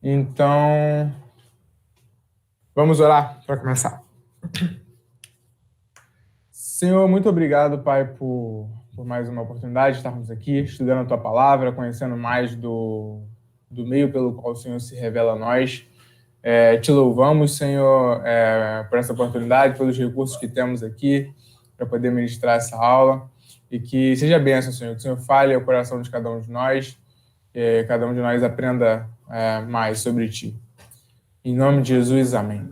Então, vamos orar para começar. Senhor, muito obrigado, Pai, por mais uma oportunidade de estarmos aqui, estudando a Tua Palavra, conhecendo mais do meio pelo qual o Senhor se revela a nós. Te louvamos, Senhor, por essa oportunidade, pelos recursos que temos aqui para poder ministrar essa aula, e que seja bênção, Senhor, que o Senhor fale ao coração de cada um de nós, que cada um de nós aprenda mais sobre Ti. Em nome de Jesus, amém.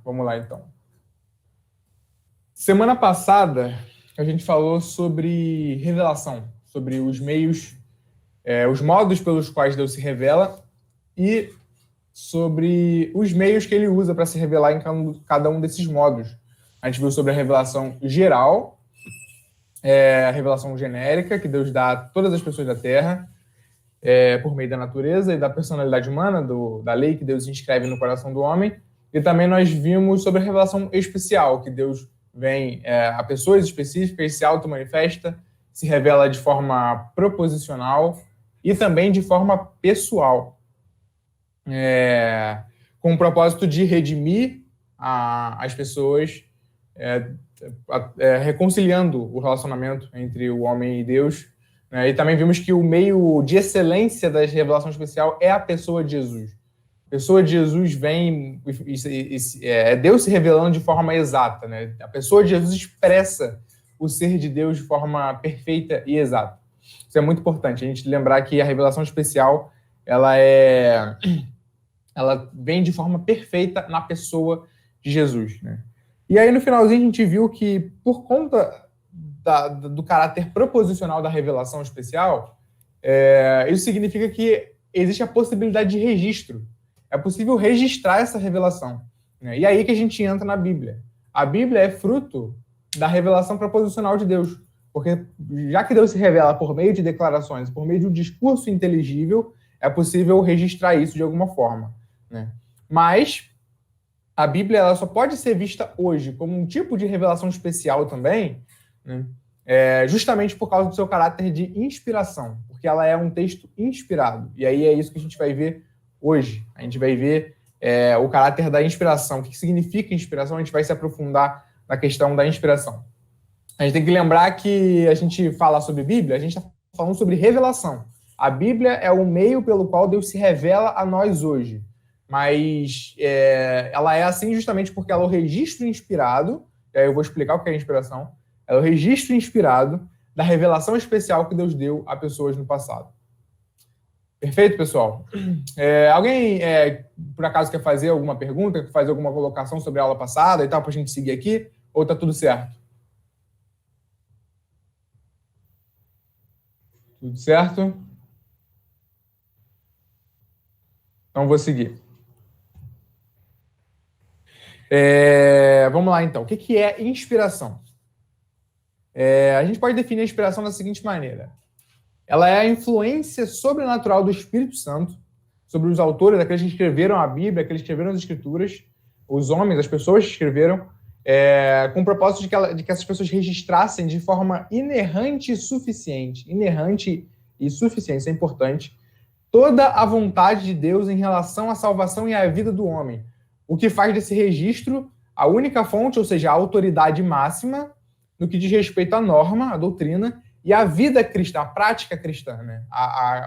Vamos lá, então. Semana passada, a gente falou sobre revelação, sobre os meios, os modos pelos quais Deus se revela e sobre os meios que ele usa para se revelar em cada um desses modos. A gente viu sobre a revelação geral, a revelação genérica, que Deus dá a todas as pessoas da Terra, por meio da natureza e da personalidade humana, da lei que Deus inscreve no coração do homem. E também nós vimos sobre a revelação especial, que Deus vem a pessoas específicas, se auto-manifesta, se revela de forma proposicional e também de forma pessoal, com o propósito de redimir as pessoas, reconciliando o relacionamento entre o homem e Deus. E também vimos que o meio de excelência da revelação especial é a pessoa de Jesus. A pessoa de Jesus vem, Deus se revelando de forma exata, né? A pessoa de Jesus expressa o ser de Deus de forma perfeita e exata. Isso é muito importante, a gente lembrar que a revelação especial, ela vem de forma perfeita na pessoa de Jesus, né? E aí, no finalzinho, a gente viu que, por conta do caráter proposicional da revelação especial, isso significa que existe a possibilidade de registro. É possível registrar essa revelação, né? E aí que a gente entra na Bíblia. A Bíblia é fruto da revelação proposicional de Deus, porque já que Deus se revela por meio de declarações, por meio de um discurso inteligível, é possível registrar isso de alguma forma, né? Mas a Bíblia ela só pode ser vista hoje como um tipo de revelação especial também, né? Justamente por causa do seu caráter de inspiração, porque ela é um texto inspirado. E aí é isso que a gente vai ver hoje. A gente vai ver o caráter da inspiração. O que significa inspiração? A gente vai se aprofundar na questão da inspiração. A gente tem que lembrar que a gente fala sobre Bíblia, a gente está falando sobre revelação. A Bíblia é o meio pelo qual Deus se revela a nós hoje. Mas ela é assim justamente porque ela é o registro inspirado, e aí eu vou explicar o que é inspiração, ela é o registro inspirado da revelação especial que Deus deu a pessoas no passado. Perfeito, pessoal? Alguém, por acaso, quer fazer alguma pergunta, quer fazer alguma colocação sobre a aula passada e tal, para a gente seguir aqui? Ou tá tudo certo? Tudo certo? Então, vou seguir. Vamos lá, então. O que é inspiração? A gente pode definir a inspiração da seguinte maneira. Ela é a influência sobrenatural do Espírito Santo sobre os autores, aqueles que escreveram a Bíblia, aqueles que escreveram as Escrituras, os homens, as pessoas que escreveram, com o propósito de que essas pessoas registrassem de forma inerrante e suficiente, isso é importante, toda a vontade de Deus em relação à salvação e à vida do homem, o que faz desse registro a única fonte, ou seja, a autoridade máxima no que diz respeito à norma, à doutrina, e a vida cristã, a prática cristã, né?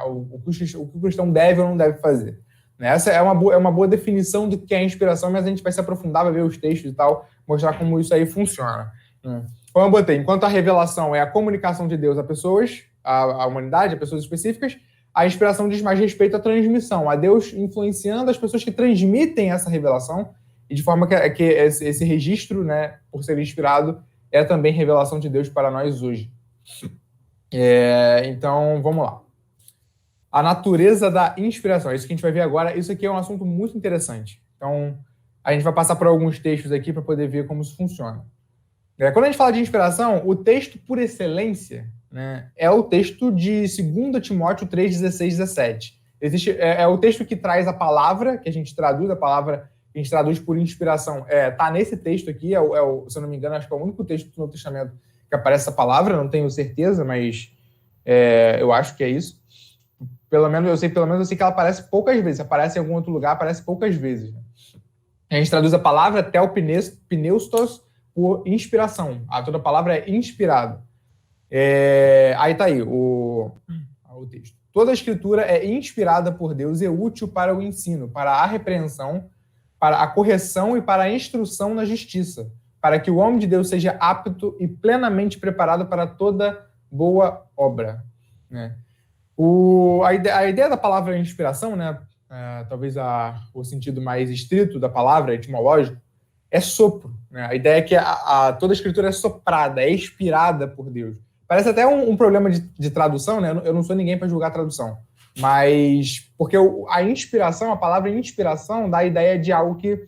O que o cristão deve ou não deve fazer. Essa é uma boa definição do que é inspiração, mas a gente vai se aprofundar, vai ver os textos e tal, mostrar como isso aí funciona. Como eu botei, enquanto a revelação é a comunicação de Deus a pessoas, a humanidade, a pessoas específicas, a inspiração diz mais respeito à transmissão, a Deus influenciando as pessoas que transmitem essa revelação, e de forma que esse registro, né, por ser inspirado, é também revelação de Deus para nós hoje. Então, vamos lá. A natureza da inspiração, é isso que a gente vai ver agora. Isso aqui é um assunto muito interessante. Então, a gente vai passar por alguns textos aqui para poder ver como isso funciona. Quando a gente fala de inspiração, o texto por excelência, né, é o texto de 2 Timóteo 3, 16, 17. É o texto que traz a palavra, que a gente traduz, a palavra que a gente traduz por inspiração. Tá nesse texto aqui, se eu não me engano, acho que é o único texto do Novo Testamento que aparece essa palavra, não tenho certeza, mas eu acho que é isso. pelo menos eu sei que ela aparece poucas vezes. Aparece em algum outro lugar, aparece poucas vezes. Né? A gente traduz a palavra telpneustos por inspiração. Toda palavra é inspirada. Aí tá aí o texto. Toda a escritura é inspirada por Deus e útil para o ensino, para a repreensão, para a correção e para a instrução na justiça, para que o homem de Deus seja apto e plenamente preparado para toda boa obra. Né? A ideia da palavra inspiração, né, talvez o sentido mais estrito da palavra, etimológico, é sopro. Né? A ideia é que toda a escritura é soprada, é inspirada por Deus. Parece até um problema de tradução, né? Eu não sou ninguém para julgar a tradução, mas porque a inspiração, a palavra inspiração, dá a ideia de algo que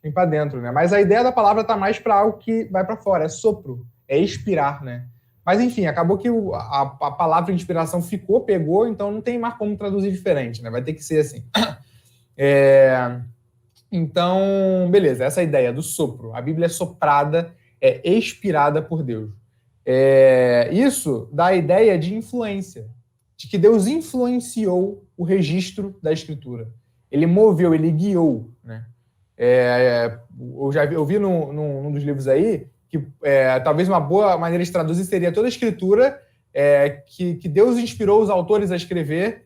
vem para dentro, né? Mas a ideia da palavra está mais para algo que vai para fora, é sopro, é expirar, né? Mas enfim, acabou que a palavra inspiração pegou, então não tem mais como traduzir diferente, né? Vai ter que ser assim. Então, beleza, essa é a ideia do sopro. A Bíblia é soprada, é expirada por Deus. Isso dá a ideia de influência, de que Deus influenciou o registro da Escritura. Ele moveu, ele guiou. Né? Eu vi num dos livros aí que talvez uma boa maneira de traduzir seria toda a Escritura que Deus inspirou os autores a escrever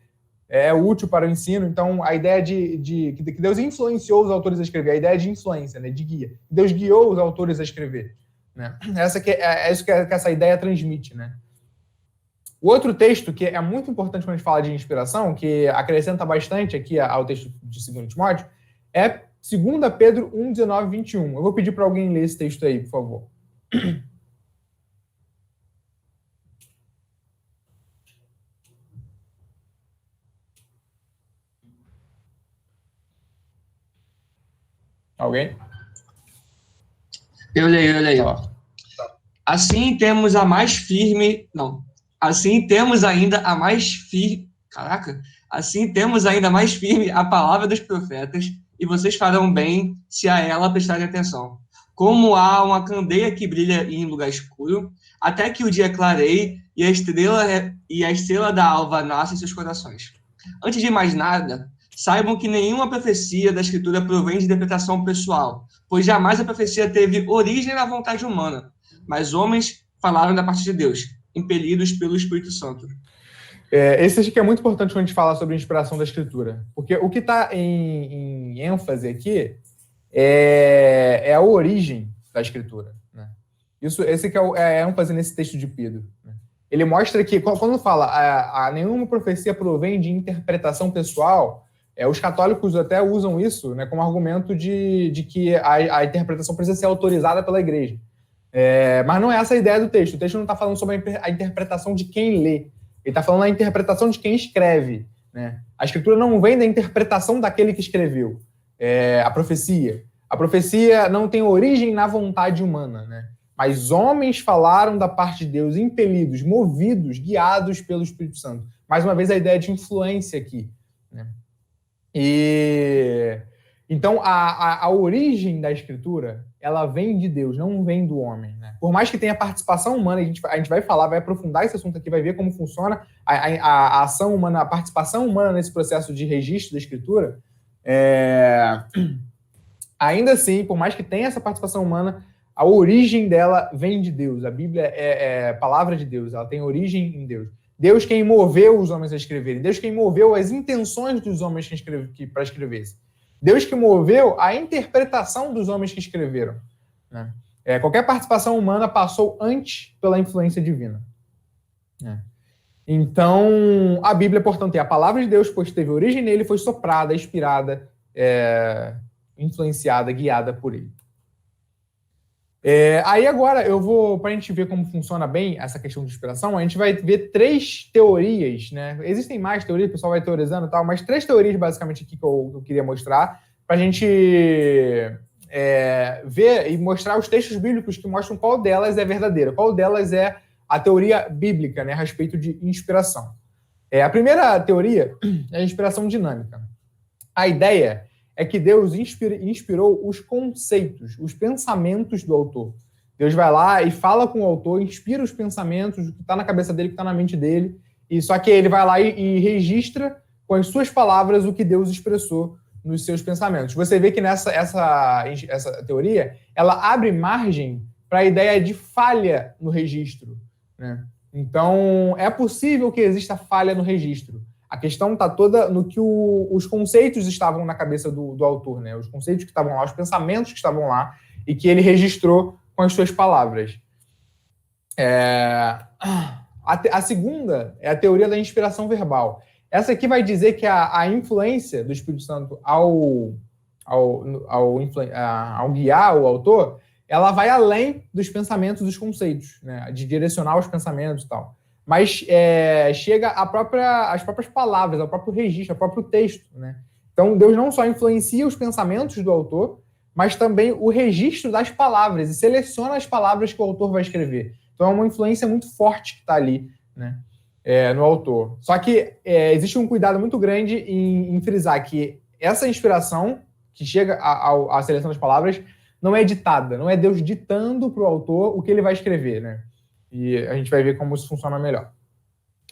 é útil para o ensino. Então, a ideia de que Deus influenciou os autores a escrever, a ideia de influência, né, de guia. Deus guiou os autores a escrever. Né? Isso que essa ideia transmite. Né? O outro texto, que é muito importante quando a gente fala de inspiração, que acrescenta bastante aqui ao texto de 2 Timóteo, é 2 Pedro 1, 19 e 21. Eu vou pedir para alguém ler esse texto aí, por favor. Alguém? Eu leio. Assim temos a mais firme... Não. Assim temos ainda a mais firme... Caraca. Assim temos ainda mais firme a palavra dos profetas, e vocês farão bem se a ela prestarem atenção. Como há uma candeia que brilha em lugar escuro, até que o dia clareie e a estrela da alva nasce em seus corações. Antes de mais nada, saibam que nenhuma profecia da Escritura provém de interpretação pessoal, pois jamais a profecia teve origem na vontade humana, mas homens falaram da parte de Deus, impelidos pelo Espírito Santo. Esse acho que é muito importante quando a gente fala sobre a inspiração da Escritura, porque o que está em ênfase aqui é a origem da Escritura. Né? Esse que é a ênfase nesse texto de Pedro. Né? Ele mostra que, quando fala nenhuma profecia provém de interpretação pessoal, os católicos até usam isso, né, como argumento de que a interpretação precisa ser autorizada pela igreja. Mas não é essa a ideia do texto. O texto não está falando sobre a interpretação de quem lê. Ele está falando da interpretação de quem escreve. Né? A Escritura não vem da interpretação daquele que escreveu a profecia. A profecia não tem origem na vontade humana, né? Mas homens falaram da parte de Deus, impelidos, movidos, guiados pelo Espírito Santo. Mais uma vez, a ideia de influência aqui. Né? Então, a origem da Escritura, ela vem de Deus, não vem do homem. Né? Por mais que tenha participação humana, a gente vai falar, vai aprofundar esse assunto aqui, vai ver como funciona a ação humana, a participação humana nesse processo de registro da Escritura. Ainda assim, por mais que tenha essa participação humana, a origem dela vem de Deus. A Bíblia é palavra de Deus, ela tem origem em Deus. Deus quem moveu os homens a escreverem. Deus quem moveu as intenções dos homens para escreverem. Deus que moveu a interpretação dos homens que escreveram. Né? Qualquer participação humana passou antes pela influência divina. Então, a Bíblia, portanto, é a palavra de Deus, pois teve origem nele, foi soprada, inspirada, influenciada, guiada por ele. Aí agora eu vou, para a gente ver como funciona bem essa questão de inspiração, a gente vai ver 3 teorias, né? Existem mais teorias, o pessoal vai teorizando e tal, mas 3 teorias basicamente aqui que eu queria mostrar, para a gente ver e mostrar os textos bíblicos que mostram qual delas é verdadeira, qual delas é a teoria bíblica, né, a respeito de inspiração. A primeira teoria é a inspiração dinâmica. A ideia é que Deus inspirou os conceitos, os pensamentos do autor. Deus vai lá e fala com o autor, inspira os pensamentos, o que está na cabeça dele, o que está na mente dele, e só que ele vai lá e registra com as suas palavras o que Deus expressou nos seus pensamentos. Você vê que essa teoria, ela abre margem para a ideia de falha no registro, né? Então, é possível que exista falha no registro. A questão está toda no que os conceitos estavam na cabeça do autor, né? Os conceitos que estavam lá, os pensamentos que estavam lá, e que ele registrou com as suas palavras. A segunda é a teoria da inspiração verbal. Essa aqui vai dizer que a influência do Espírito Santo ao guiar o autor, ela vai além dos pensamentos, dos conceitos, né? De direcionar os pensamentos e tal. Mas chega às próprias palavras, ao próprio registro, ao próprio texto, né? Então, Deus não só influencia os pensamentos do autor, mas também o registro das palavras, e seleciona as palavras que o autor vai escrever. Então, é uma influência muito forte que está ali, né? No autor. Só que existe um cuidado muito grande em frisar que essa inspiração, que chega à seleção das palavras, não é ditada, não é Deus ditando para o autor o que ele vai escrever, né? E a gente vai ver como isso funciona melhor.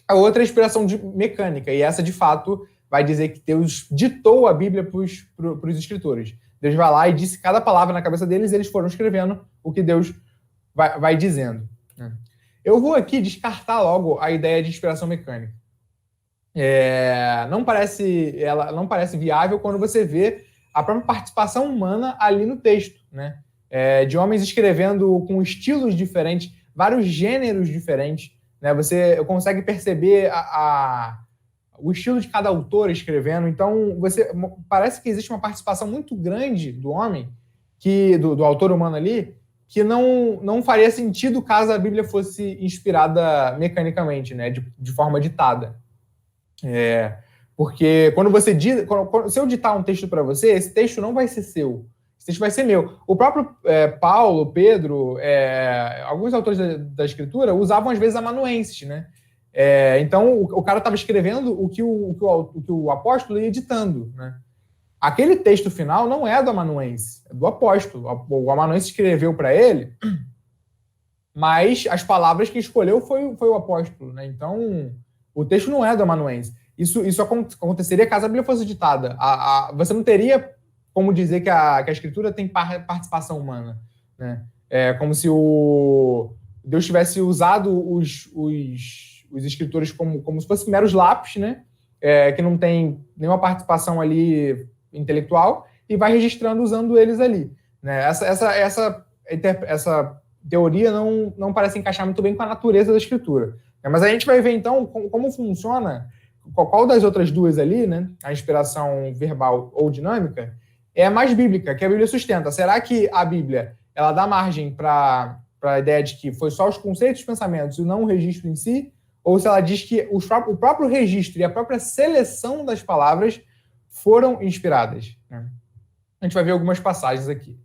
A outra é a inspiração mecânica, e essa, de fato, vai dizer que Deus ditou a Bíblia para os escritores. Deus vai lá e disse cada palavra na cabeça deles, e eles foram escrevendo o que Deus vai dizendo, né? Eu vou aqui descartar logo a ideia de inspiração mecânica. Não parece viável quando você vê a própria participação humana ali no texto, né? De homens escrevendo com estilos diferentes, vários gêneros diferentes, né? Você consegue perceber o estilo de cada autor escrevendo. Então, parece que existe uma participação muito grande do homem, do autor humano ali, que não faria sentido caso a Bíblia fosse inspirada mecanicamente, né? De forma ditada. Porque se eu ditar um texto para você, esse texto não vai ser seu, esse texto vai ser meu. O próprio Paulo, Pedro, alguns autores da Escritura usavam às vezes amanuenses, né? Então o cara estava escrevendo o que o apóstolo ia editando, né? Aquele texto final não é do amanuense, é do apóstolo. O amanuense escreveu para ele, mas as palavras que escolheu foi o apóstolo, né? Então o texto não é do amanuense. Isso aconteceria caso a Bíblia fosse ditada. Você não teria como dizer que a Escritura tem participação humana, né? Como se Deus tivesse usado os escritores como se fossem meros lápis, né? Que não tem nenhuma participação ali intelectual, e vai registrando usando eles ali, né? Essa teoria não parece encaixar muito bem com a natureza da Escritura. Mas a gente vai ver, então, como funciona, qual das outras duas ali, né? A inspiração verbal ou dinâmica, é a mais bíblica, que a Bíblia sustenta. Será que a Bíblia ela dá margem para a ideia de que foi só os conceitos e pensamentos e não o registro em si? Ou se ela diz que o próprio registro e a própria seleção das palavras foram inspiradas, né? A gente vai ver algumas passagens aqui.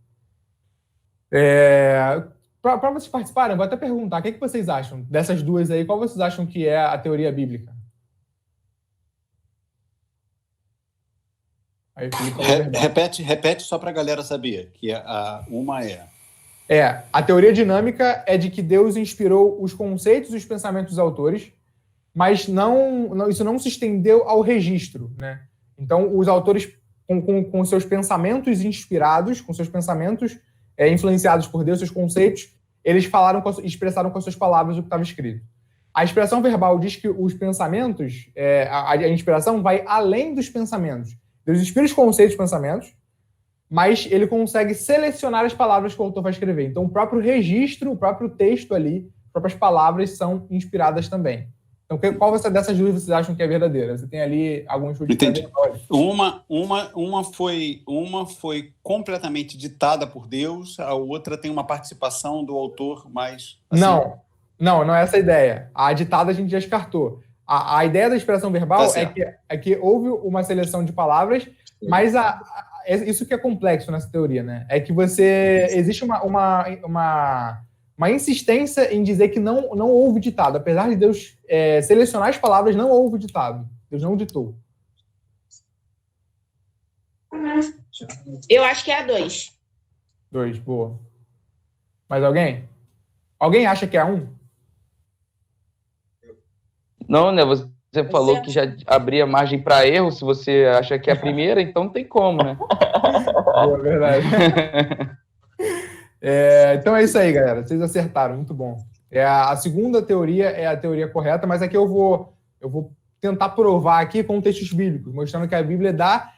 Para vocês participarem, eu vou até perguntar, o que vocês acham dessas duas aí? Qual vocês acham que é a teoria bíblica? Aí, repete só para a galera saber, que uma a teoria dinâmica é de que Deus inspirou os conceitos e os pensamentos dos autores, mas isso não se estendeu ao registro, né? Então, os autores, com seus pensamentos inspirados, com seus pensamentos influenciados por Deus, seus conceitos, eles expressaram com as suas palavras o que estava escrito. A inspiração verbal diz que os pensamentos, a inspiração vai além dos pensamentos. Deus inspira os conceitos e pensamentos, mas ele consegue selecionar as palavras que o autor vai escrever. Então, o próprio registro, o próprio texto ali, as próprias palavras são inspiradas também. Então, qual dessas duas vocês acham que é verdadeira? Você tem ali algum estudo de trajetória? Uma foi completamente ditada por Deus, a outra tem uma participação do autor mais... Assim... Não é essa a ideia. A ditada a gente já descartou. A ideia da inspiração verbal é que houve uma seleção de palavras, mas isso que é complexo nessa teoria, né? É que existe uma insistência em dizer que não houve ditado. Apesar de Deus selecionar as palavras, não houve ditado. Deus não ditou. Eu acho que é a 2. 2, boa. Mais alguém? Alguém acha que é a 1? Não, né? Você falou que já abria margem para erro se você acha que é a primeira, então não tem como, né? Boa, verdade. Então é isso aí, galera. Vocês acertaram, muito bom. A segunda teoria é a teoria correta, mas aqui eu vou tentar provar aqui com textos bíblicos, mostrando que a Bíblia dá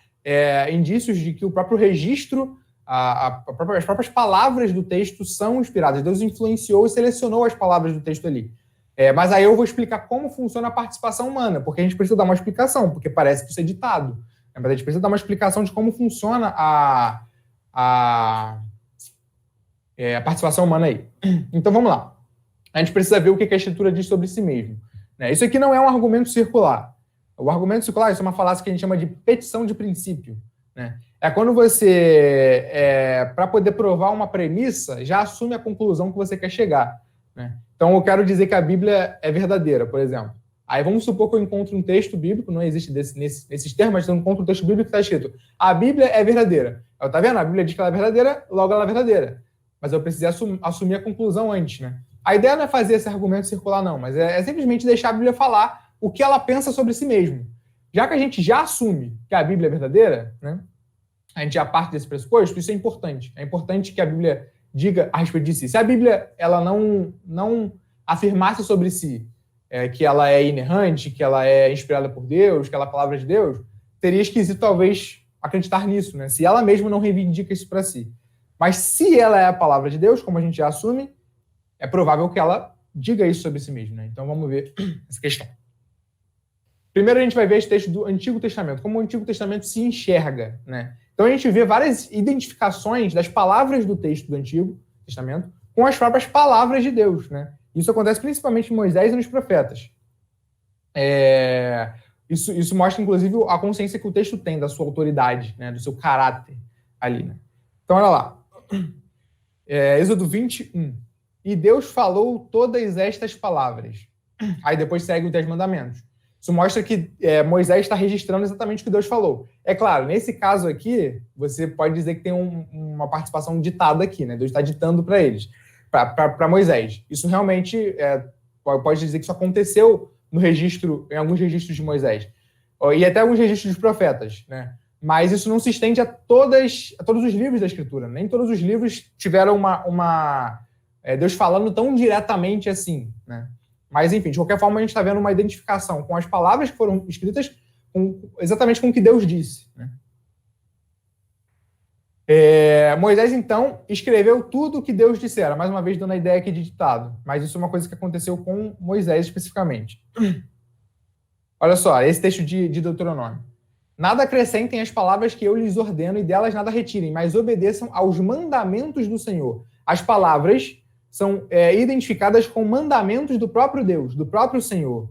indícios de que o próprio registro, as próprias palavras do texto são inspiradas. Deus influenciou e selecionou as palavras do texto ali. Mas aí eu vou explicar como funciona a participação humana, porque a gente precisa dar uma explicação, porque parece que isso é ditado. Mas a gente precisa dar uma explicação de como funciona a participação humana aí. Então vamos lá. A gente precisa ver o que a Escritura diz sobre si mesmo. Isso aqui não é um argumento circular. O argumento circular, isso é uma falácia que a gente chama de petição de princípio. É quando você, para poder provar uma premissa, já assume a conclusão que você quer chegar. Então eu quero dizer que a Bíblia é verdadeira, por exemplo. Aí vamos supor que eu encontro um texto bíblico, não existe nesses termos, mas eu encontro um texto bíblico que está escrito: a Bíblia é verdadeira. Tá vendo? A Bíblia diz que ela é verdadeira, logo ela é verdadeira. Mas eu precisei assumir a conclusão antes, A ideia não é fazer esse argumento circular, não, mas é simplesmente deixar a Bíblia falar o que ela pensa sobre si mesmo. Já que a gente já assume que a Bíblia é verdadeira, a gente já parte desse pressuposto, isso é importante. É importante que a Bíblia diga a respeito de si. Se a Bíblia ela não afirmasse sobre si que ela é inerrante, que ela é inspirada por Deus, que ela é a palavra de Deus, seria esquisito talvez acreditar nisso, se ela mesma não reivindica isso para si. Mas se ela é a palavra de Deus, como a gente já assume, é provável que ela diga isso sobre si mesma. Então vamos ver essa questão. Primeiro a gente vai ver esse texto do Antigo Testamento, como o Antigo Testamento se enxerga. Então a gente vê várias identificações das palavras do texto do Antigo Testamento com as próprias palavras de Deus. Isso acontece principalmente em Moisés e nos profetas. Isso mostra, inclusive, a consciência que o texto tem da sua autoridade, do seu caráter ali. Então olha lá. Êxodo 21. E Deus falou todas estas palavras. Aí depois segue os 10 mandamentos. Isso mostra que Moisés está registrando exatamente o que Deus falou. É claro, nesse caso aqui, você pode dizer que tem uma participação ditada aqui, Deus está ditando para eles, para Moisés. Isso realmente pode dizer que isso aconteceu em alguns registros de Moisés. E até alguns registros dos profetas, Mas isso não se estende a todos os livros da Escritura. Nem todos os livros tiveram Deus falando tão diretamente assim, Mas, enfim, de qualquer forma, a gente está vendo uma identificação com as palavras que foram escritas exatamente com o que Deus disse. Moisés, então, escreveu tudo o que Deus dissera. Mais uma vez, dando a ideia aqui de ditado. Mas isso é uma coisa que aconteceu com Moisés especificamente. Olha só, esse texto de Deuteronômio. Nada acrescentem as palavras que eu lhes ordeno e delas nada retirem, mas obedeçam aos mandamentos do Senhor. As palavras são identificadas com mandamentos do próprio Deus, do próprio Senhor.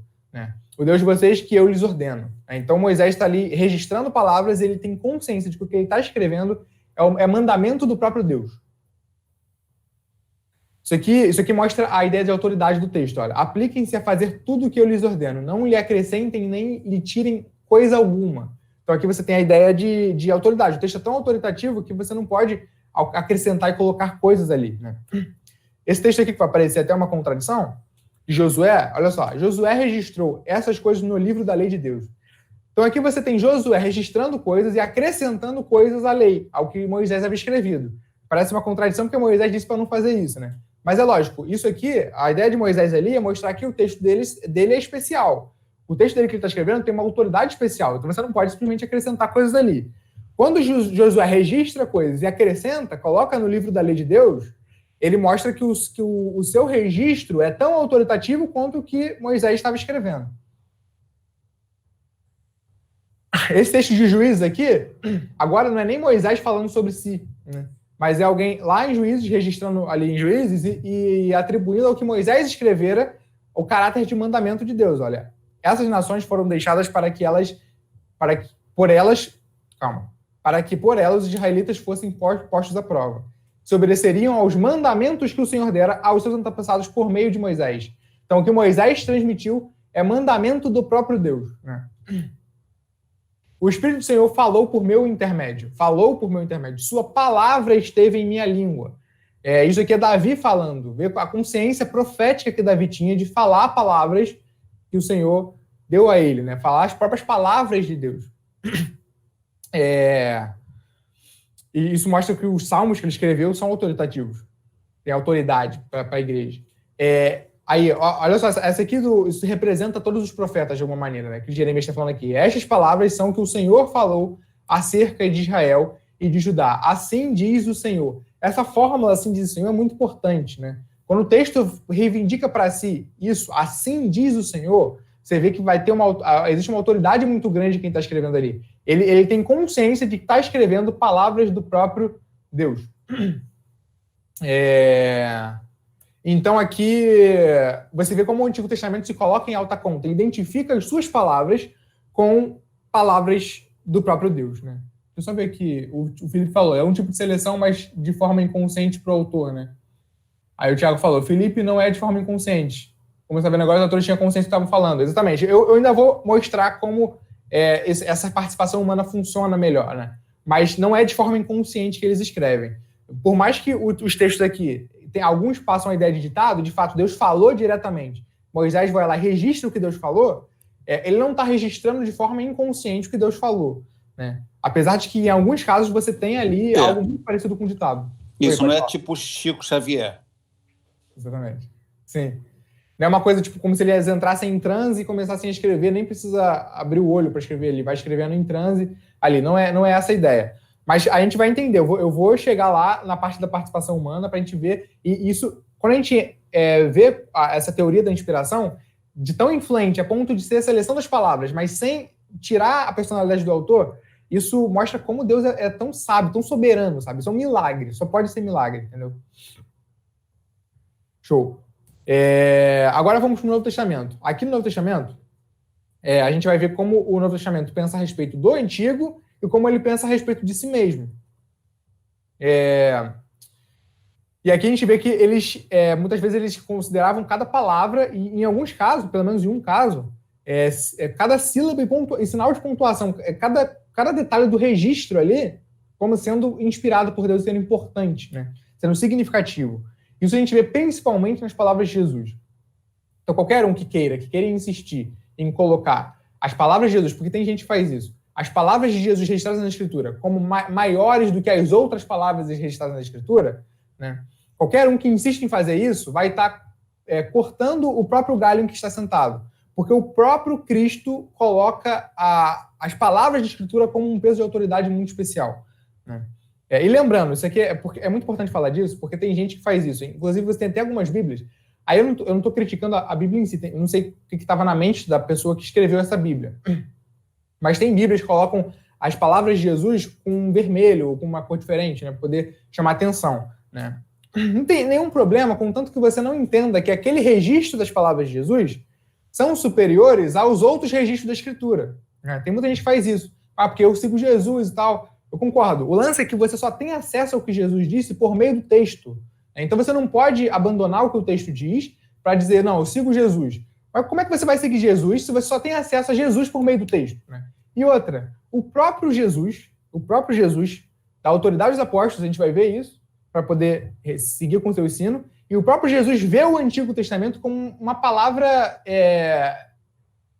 O Deus de vocês que eu lhes ordeno. Então Moisés está ali registrando palavras, ele tem consciência de que o que ele está escrevendo é mandamento do próprio Deus. Isso aqui mostra a ideia de autoridade do texto. Olha, apliquem-se a fazer tudo o que eu lhes ordeno. Não lhe acrescentem nem lhe tirem coisa alguma. Então aqui você tem a ideia de autoridade. O texto é tão autoritativo que você não pode acrescentar e colocar coisas ali. Esse texto aqui que vai aparecer até uma contradição, de Josué, olha só, Josué registrou essas coisas no livro da lei de Deus. Então aqui você tem Josué registrando coisas e acrescentando coisas à lei, ao que Moisés havia escrevido. Parece uma contradição porque Moisés disse para não fazer isso, Mas é lógico, isso aqui, a ideia de Moisés ali é mostrar que o texto dele é especial. O texto dele que ele está escrevendo tem uma autoridade especial, então você não pode simplesmente acrescentar coisas ali. Quando Josué registra coisas e acrescenta, coloca no livro da lei de Deus, ele mostra que o seu registro é tão autoritativo quanto o que Moisés estava escrevendo. Esse texto de Juízes aqui, agora não é nem Moisés falando sobre si, mas é alguém lá em Juízes, registrando ali em Juízes e atribuindo ao que Moisés escrevera o caráter de mandamento de Deus. Olha, essas nações foram deixadas para que por elas os israelitas fossem postos à prova. Se obedeceriam aos mandamentos que o Senhor dera aos seus antepassados por meio de Moisés. Então, o que Moisés transmitiu é mandamento do próprio Deus. O Espírito do Senhor falou por meu intermédio. Sua palavra esteve em minha língua. Isso aqui é Davi falando. Vê a consciência profética que Davi tinha de falar palavras que o Senhor deu a ele, né? Falar as próprias palavras de Deus. E isso mostra que os salmos que ele escreveu são autoritativos. Tem autoridade para a igreja. Aí, olha só, essa aqui isso representa todos os profetas de alguma maneira, né? Que Jeremias está falando aqui. Estas palavras são que o Senhor falou acerca de Israel e de Judá. Assim diz o Senhor. Essa fórmula, assim diz o Senhor, é muito importante, né? Quando o texto reivindica para si isso, assim diz o Senhor, você vê que vai ter existe uma autoridade muito grande de quem está escrevendo ali. Ele tem consciência de que está escrevendo palavras do próprio Deus. Então aqui você vê como o Antigo Testamento se coloca em alta conta, identifica as suas palavras com palavras do próprio Deus, né? Deixa eu só ver aqui, o Felipe falou, é um tipo de seleção, mas de forma inconsciente para o autor, né? Aí o Thiago falou, Felipe não é de forma inconsciente. Como você está vendo agora, os autores tinham consciência do que estavam falando. Exatamente. Eu ainda vou mostrar como essa participação humana funciona melhor, né? Mas não é de forma inconsciente que eles escrevem. Por mais que os textos aqui, alguns passam a ideia de ditado, de fato, Deus falou diretamente. Moisés vai lá e registra o que Deus falou, ele não está registrando de forma inconsciente o que Deus falou, né? Apesar de que, em alguns casos, você tem ali algo muito parecido com ditado. Isso não é tipo Chico Xavier. Exatamente. Sim. Não é uma coisa tipo como se eles entrassem em transe e começassem a escrever, nem precisa abrir o olho para escrever, ele vai escrevendo em transe ali. Não é essa a ideia. Mas a gente vai entender. Eu vou chegar lá na parte da participação humana para a gente ver. E isso, quando a gente vê essa teoria da inspiração, de tão influente a ponto de ser a seleção das palavras, mas sem tirar a personalidade do autor, isso mostra como Deus é tão sábio, tão soberano, sabe? Isso é um milagre. Só pode ser milagre, entendeu? Show. Agora vamos para o Novo Testamento. Aqui no Novo Testamento, a gente vai ver como o Novo Testamento pensa a respeito do Antigo e como ele pensa a respeito de si mesmo. E aqui a gente vê que eles, muitas vezes, eles consideravam cada palavra, e em alguns casos, pelo menos em um caso, cada sílaba e sinal de pontuação, cada detalhe do registro ali, como sendo inspirado por Deus, sendo importante, né? Sendo significativo. Isso a gente vê principalmente nas palavras de Jesus. Então, qualquer um que queira insistir em colocar as palavras de Jesus, porque tem gente que faz isso, as palavras de Jesus registradas na Escritura como maiores do que as outras palavras registradas na Escritura, né? Qualquer um que insiste em fazer isso vai estar cortando o próprio galho em que está sentado. Porque o próprio Cristo coloca as palavras de Escritura como um peso de autoridade muito especial, né? E lembrando, isso aqui é muito importante falar disso, porque tem gente que faz isso. Inclusive, você tem até algumas Bíblias. Aí eu não estou criticando a Bíblia em si, eu não sei o que estava na mente da pessoa que escreveu essa Bíblia. Mas tem Bíblias que colocam as palavras de Jesus com vermelho ou com uma cor diferente, né, para poder chamar atenção, né? Não tem nenhum problema, contanto que você não entenda que aquele registro das palavras de Jesus são superiores aos outros registros da Escritura, né? Tem muita gente que faz isso. Porque eu sigo Jesus e tal. Eu concordo. O lance é que você só tem acesso ao que Jesus disse por meio do texto. Então você não pode abandonar o que o texto diz para dizer, não, eu sigo Jesus. Mas como é que você vai seguir Jesus se você só tem acesso a Jesus por meio do texto, né? E outra, o próprio Jesus, da autoridade dos apóstolos, a gente vai ver isso, para poder seguir com o seu ensino, e o próprio Jesus vê o Antigo Testamento como uma palavra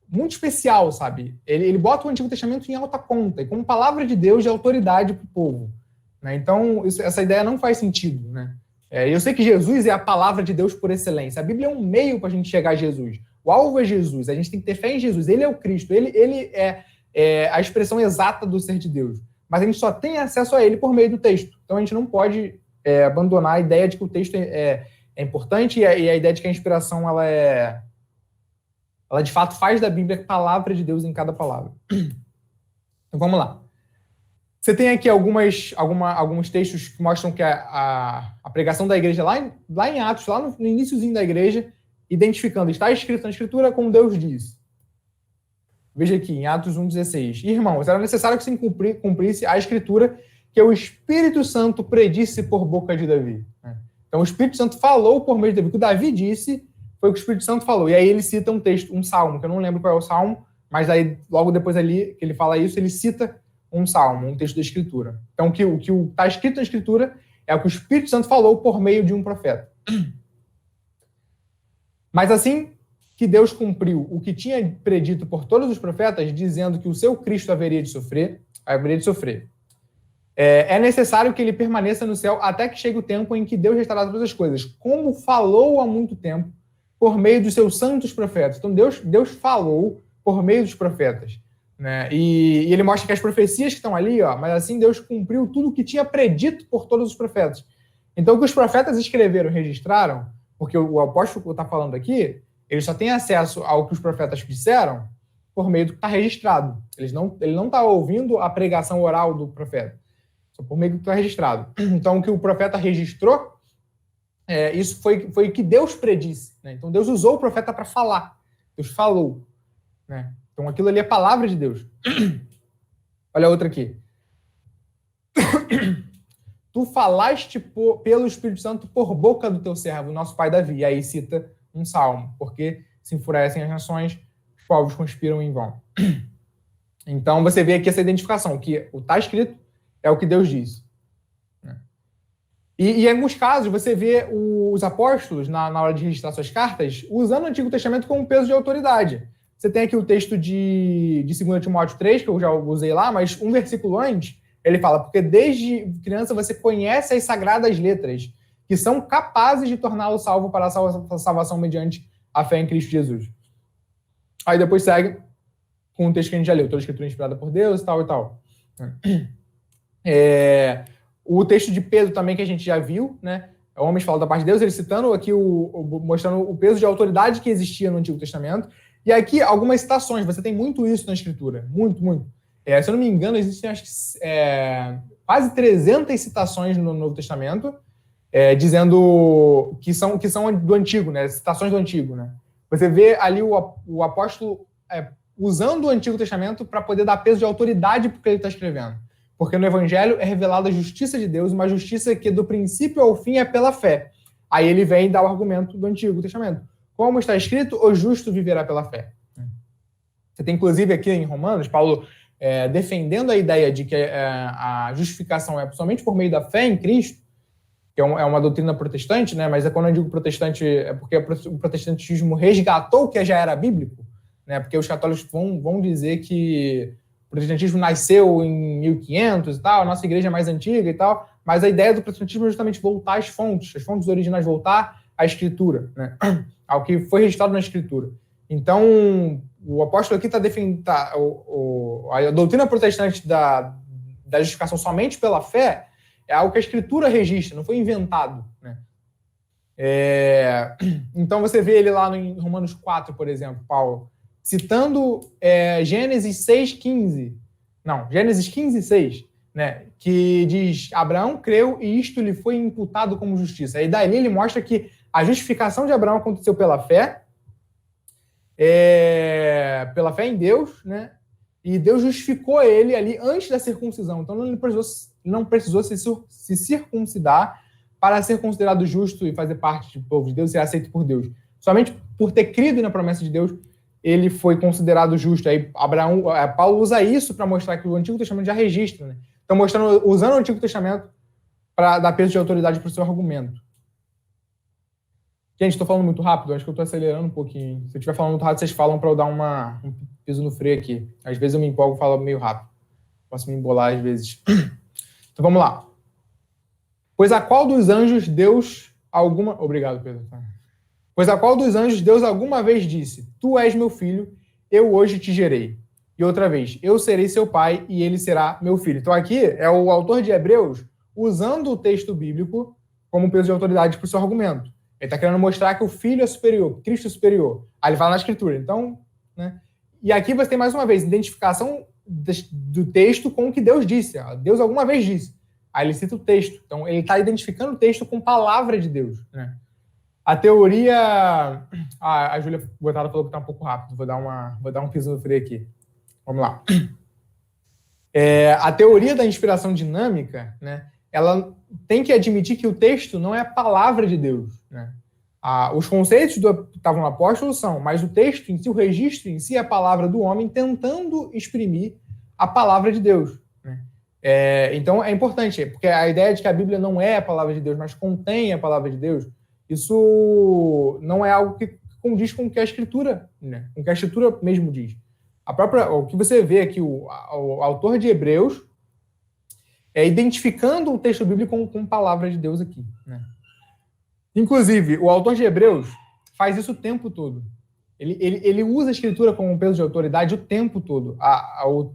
muito especial, sabe? Ele bota o Antigo Testamento em alta conta, e como palavra de Deus de autoridade para o povo, né? Então, essa ideia não faz sentido, né? Eu sei que Jesus é a palavra de Deus por excelência. A Bíblia é um meio para a gente chegar a Jesus. O alvo é Jesus, a gente tem que ter fé em Jesus. Ele é o Cristo, ele é a expressão exata do ser de Deus. Mas a gente só tem acesso a ele por meio do texto. Então, a gente não pode abandonar a ideia de que o texto é importante e a ideia de que a inspiração ela de fato faz da Bíblia a palavra de Deus em cada palavra. Então vamos lá. Você tem aqui alguns textos que mostram que a pregação da igreja lá em Atos, lá no iniciozinho da igreja, identificando, está escrito na Escritura como Deus diz. Veja aqui, em Atos 1,16. Irmãos, era necessário que se cumprisse a Escritura que o Espírito Santo predisse por boca de Davi. Então o Espírito Santo falou por meio de Davi. O que o Davi disse foi o que o Espírito Santo falou. E aí ele cita um texto, um salmo, que eu não lembro qual é o salmo, mas aí logo depois ali que ele fala isso, ele cita um salmo, um texto da Escritura. Então o que está escrito na Escritura é o que o Espírito Santo falou por meio de um profeta. Mas assim, que Deus cumpriu o que tinha predito por todos os profetas, dizendo que o seu Cristo haveria de sofrer. É necessário que ele permaneça no céu até que chegue o tempo em que Deus restaurará todas as coisas, como falou há muito tempo por meio dos seus santos profetas. Então, Deus falou por meio dos profetas, né? E ele mostra que as profecias que estão ali, mas assim Deus cumpriu tudo o que tinha predito por todos os profetas. Então, o que os profetas escreveram, registraram, porque o apóstolo que está falando aqui, ele só tem acesso ao que os profetas disseram por meio do que está registrado. Ele não está ouvindo a pregação oral do profeta, só por meio do que está registrado. Então, o que o profeta registrou, isso foi o que Deus predisse, né? Então, Deus usou o profeta para falar. Deus falou, né? Então, aquilo ali é palavra de Deus. Olha a outra aqui. Tu falaste pelo Espírito Santo por boca do teu servo, nosso pai Davi. E aí cita um salmo. Porque se enfurecem as nações, os povos conspiram em vão. Então, você vê aqui essa identificação, que o está escrito é o que Deus diz. E em alguns casos, você vê os apóstolos, na hora de registrar suas cartas, usando o Antigo Testamento como peso de autoridade. Você tem aqui o texto de 2 Timóteo 3, que eu já usei lá, mas um versículo antes, ele fala, porque desde criança você conhece as sagradas letras, que são capazes de torná-lo salvo para a salvação mediante a fé em Cristo Jesus. Aí depois segue com o texto que a gente já leu, toda a escritura inspirada por Deus e tal e tal. O texto de Pedro também, que a gente já viu, né? Homens falam da parte de Deus, ele citando aqui, mostrando o peso de autoridade que existia no Antigo Testamento. E aqui, algumas citações, você tem muito isso na Escritura, muito, muito. Se eu não me engano, existem acho que, quase 300 citações no Novo Testamento, dizendo que são do Antigo, né? Citações do Antigo, né? Você vê ali o apóstolo usando o Antigo Testamento para poder dar peso de autoridade para o que ele está escrevendo. Porque no Evangelho é revelada a justiça de Deus, uma justiça que do princípio ao fim é pela fé. Aí ele vem dar o argumento do Antigo Testamento. Como está escrito, o justo viverá pela fé. Você tem, inclusive, aqui em Romanos, Paulo defendendo a ideia de que a justificação é somente por meio da fé em Cristo, que é uma doutrina protestante, né? Mas quando eu digo protestante, é porque o protestantismo resgatou o que já era bíblico, né? Porque os católicos vão dizer que o protestantismo nasceu em 1500 e tal, a nossa igreja é mais antiga e tal, mas a ideia do protestantismo é justamente voltar às fontes originais, voltar à Escritura, né? Ao que foi registrado na Escritura. Então, o apóstolo aqui está defendendo a doutrina protestante da justificação somente pela fé é algo que a Escritura registra, não foi inventado, né? Então, você vê ele lá em Romanos 4, por exemplo, Paulo, citando Gênesis 6:15. Não, Gênesis 15:6, né? Que diz, Abraão creu e isto lhe foi imputado como justiça. Aí dali ele mostra que a justificação de Abraão aconteceu pela fé em Deus, né? E Deus justificou ele ali antes da circuncisão. Então não precisou se circuncidar para ser considerado justo e fazer parte do povo de Deus e ser aceito por Deus. Somente por ter crido na promessa de Deus, ele foi considerado justo. Aí Paulo usa isso para mostrar que o Antigo Testamento já registra, né? Então, usando o Antigo Testamento para dar peso de autoridade para o seu argumento. Gente, estou falando muito rápido, acho que eu estou acelerando um pouquinho. Se eu estiver falando muito rápido, vocês falam para eu dar um piso no freio aqui. Às vezes eu me empolgo e falo meio rápido. Posso me embolar às vezes. Então vamos lá. Pois a qual dos anjos Deus alguma... Obrigado, Pedro. Pois a qual dos anjos Deus alguma vez disse, tu és meu filho, eu hoje te gerei. E outra vez, eu serei seu pai e ele será meu filho. Então aqui é o autor de Hebreus usando o texto bíblico como peso de autoridade para o seu argumento. Ele está querendo mostrar que o Filho é superior, Cristo é superior. Aí ele fala na Escritura. Então, né? E aqui você tem mais uma vez identificação do texto com o que Deus disse. Deus alguma vez disse. Aí ele cita o texto. Então, ele está identificando o texto com palavra de Deus, né? A teoria... a Júlia Botada falou que está um pouco rápido. Vou dar um piso no freio aqui. Vamos lá. A teoria da inspiração dinâmica, né? Ela tem que admitir que o texto não é a palavra de Deus, né? Os conceitos que estavam no apóstolo são, mas o texto em si, o registro em si, é a palavra do homem tentando exprimir a palavra de Deus, né? Então é importante, porque a ideia de que a Bíblia não é a palavra de Deus, mas contém a palavra de Deus, isso não é algo que condiz com o que a Escritura, né? Com o que a Escritura mesmo diz. O que você vê aqui, o autor de Hebreus identificando o texto bíblico com palavra de Deus aqui, né? Inclusive, o autor de Hebreus faz isso o tempo todo. Ele usa a Escritura como um peso de autoridade o tempo todo.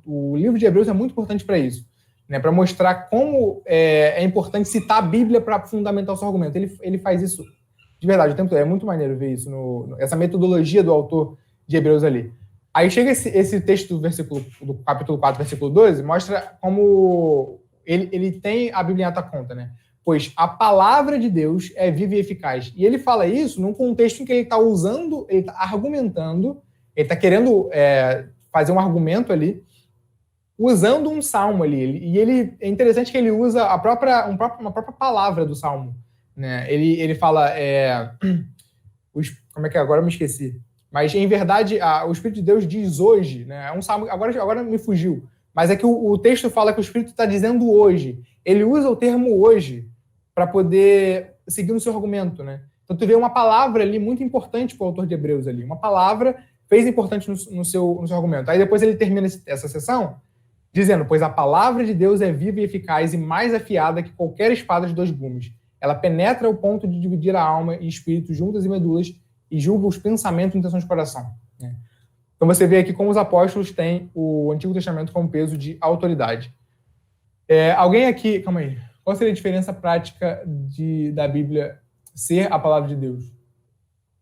O livro de Hebreus é muito importante para isso, né? Para mostrar como é importante citar a Bíblia para fundamentar o seu argumento. Ele faz isso de verdade o tempo todo. É muito maneiro ver isso, essa metodologia do autor de Hebreus ali. Aí chega esse texto do capítulo 4, versículo 12, mostra como ele tem a Bíblia em alta conta, né? Pois a palavra de Deus é viva e eficaz. E ele fala isso num contexto em que ele está usando, ele está argumentando, ele está querendo fazer um argumento ali, usando um salmo ali. E é interessante que ele usa uma própria palavra do salmo, né? Ele fala, como é que é? Agora eu me esqueci. Mas, em verdade, o Espírito de Deus diz hoje, né? É um salmo, agora me fugiu. Mas é que o texto fala que o Espírito está dizendo hoje. Ele usa o termo hoje para poder seguir no seu argumento, né? Então, tu vê uma palavra ali muito importante para o autor de Hebreus ali. Uma palavra fez importante no seu argumento. Aí depois ele termina essa sessão dizendo, pois a palavra de Deus é viva e eficaz e mais afiada que qualquer espada de 2 gumes. Ela penetra ao ponto de dividir a alma e espírito juntas e medulas e julga os pensamentos e intenções do coração, né? Então você vê aqui como os apóstolos têm o Antigo Testamento como peso de autoridade. Alguém aqui... Calma aí. Qual seria a diferença prática da Bíblia ser a palavra de Deus?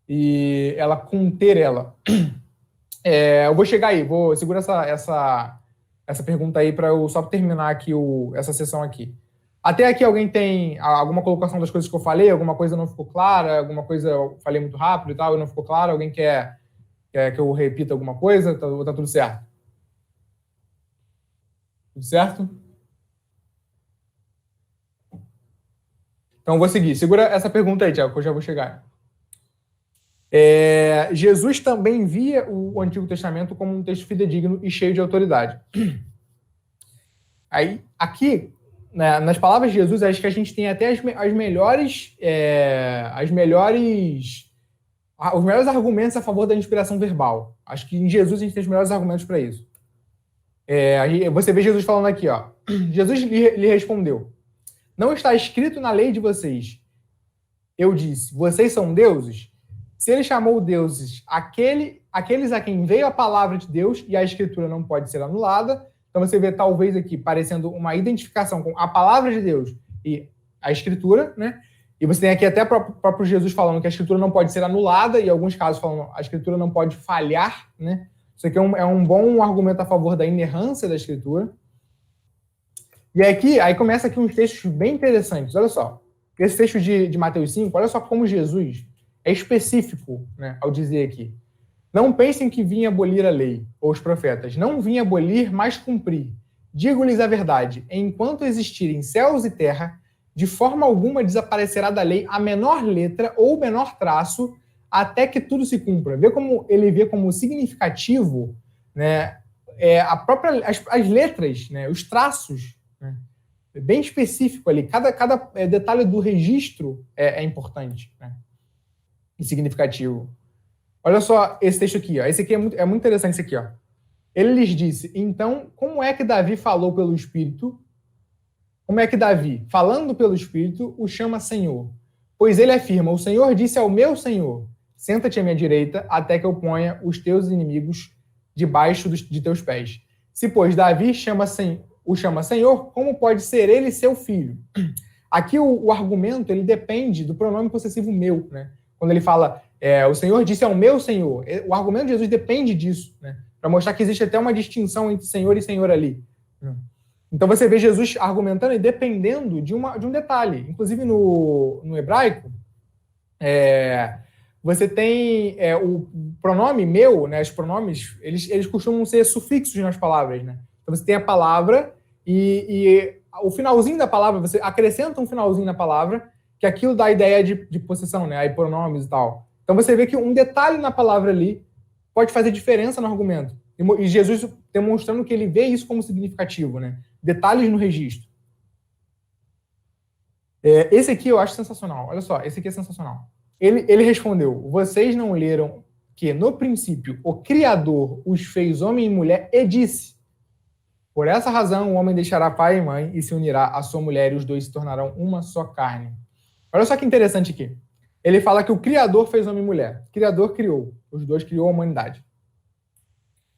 E ela conter ela. Eu vou chegar aí. Vou segurar essa pergunta aí para eu só terminar aqui essa sessão aqui. Até aqui alguém tem alguma colocação das coisas que eu falei? Alguma coisa não ficou clara? Alguma coisa eu falei muito rápido e tal e não ficou claro? Alguém quer que eu repita alguma coisa? Tá tudo certo? Tudo certo? Então, eu vou seguir. Segura essa pergunta aí, Tiago, que eu já vou chegar. Jesus também via o Antigo Testamento como um texto fidedigno e cheio de autoridade. Aí, aqui, né, nas palavras de Jesus, acho que a gente tem até os melhores argumentos a favor da inspiração verbal. Acho que em Jesus a gente tem os melhores argumentos para isso. Você vê Jesus falando aqui, ó. Jesus lhe respondeu: não está escrito na lei de vocês. Eu disse, vocês são deuses? Se ele chamou deuses aqueles a quem veio a palavra de Deus e a escritura não pode ser anulada, então você vê talvez aqui parecendo uma identificação com a palavra de Deus e a escritura, né? E você tem aqui até o próprio Jesus falando que a escritura não pode ser anulada, e em alguns casos falando a escritura não pode falhar, né? Isso aqui é um bom argumento a favor da inerrância da escritura. E aí começa aqui uns textos bem interessantes. Olha só, esse texto de Mateus 5, olha só como Jesus é específico, né, ao dizer aqui. Não pensem que vim abolir a lei, ou os profetas. Não vim abolir, mas cumprir. Digo-lhes a verdade, enquanto existirem céus e terra, de forma alguma desaparecerá da lei a menor letra ou menor traço, até que tudo se cumpra. Ele vê como significativo, né, as letras, né, os traços, né, bem específico ali. Cada detalhe do registro é importante, né, e significativo. Olha só esse texto aqui, ó. Esse aqui é muito interessante, esse aqui, ó. Ele lhes disse, então, como é que Davi falou pelo Espírito? Como é que Davi, falando pelo Espírito, o chama Senhor? Pois ele afirma, o Senhor disse ao meu Senhor, senta-te à minha direita, até que eu ponha os teus inimigos debaixo de teus pés. Se, pois, Davi o chama Senhor, como pode ser ele seu filho? Aqui o argumento, ele depende do pronome possessivo meu, né? Quando ele fala, o Senhor disse ao meu Senhor, o argumento de Jesus depende disso, né? Para mostrar que existe até uma distinção entre Senhor e Senhor ali. Então você vê Jesus argumentando e dependendo de um detalhe. Inclusive no hebraico, você tem o pronome meu, né? Os pronomes, eles costumam ser sufixos nas palavras, né? Então você tem a palavra e o finalzinho da palavra, você acrescenta um finalzinho na palavra, que aquilo dá a ideia de possessão, né? Aí pronomes e tal. Então você vê que um detalhe na palavra ali pode fazer diferença no argumento. E Jesus demonstrando que ele vê isso como significativo, né? Detalhes no registro. Esse aqui eu acho sensacional. Olha só, esse aqui é sensacional. Ele respondeu, vocês não leram que, no princípio, o Criador os fez homem e mulher e disse, por essa razão o homem deixará pai e mãe e se unirá à sua mulher e os dois se tornarão uma só carne. Olha só que interessante aqui. Ele fala que o Criador fez homem e mulher. O Criador criou. Os dois criou a humanidade.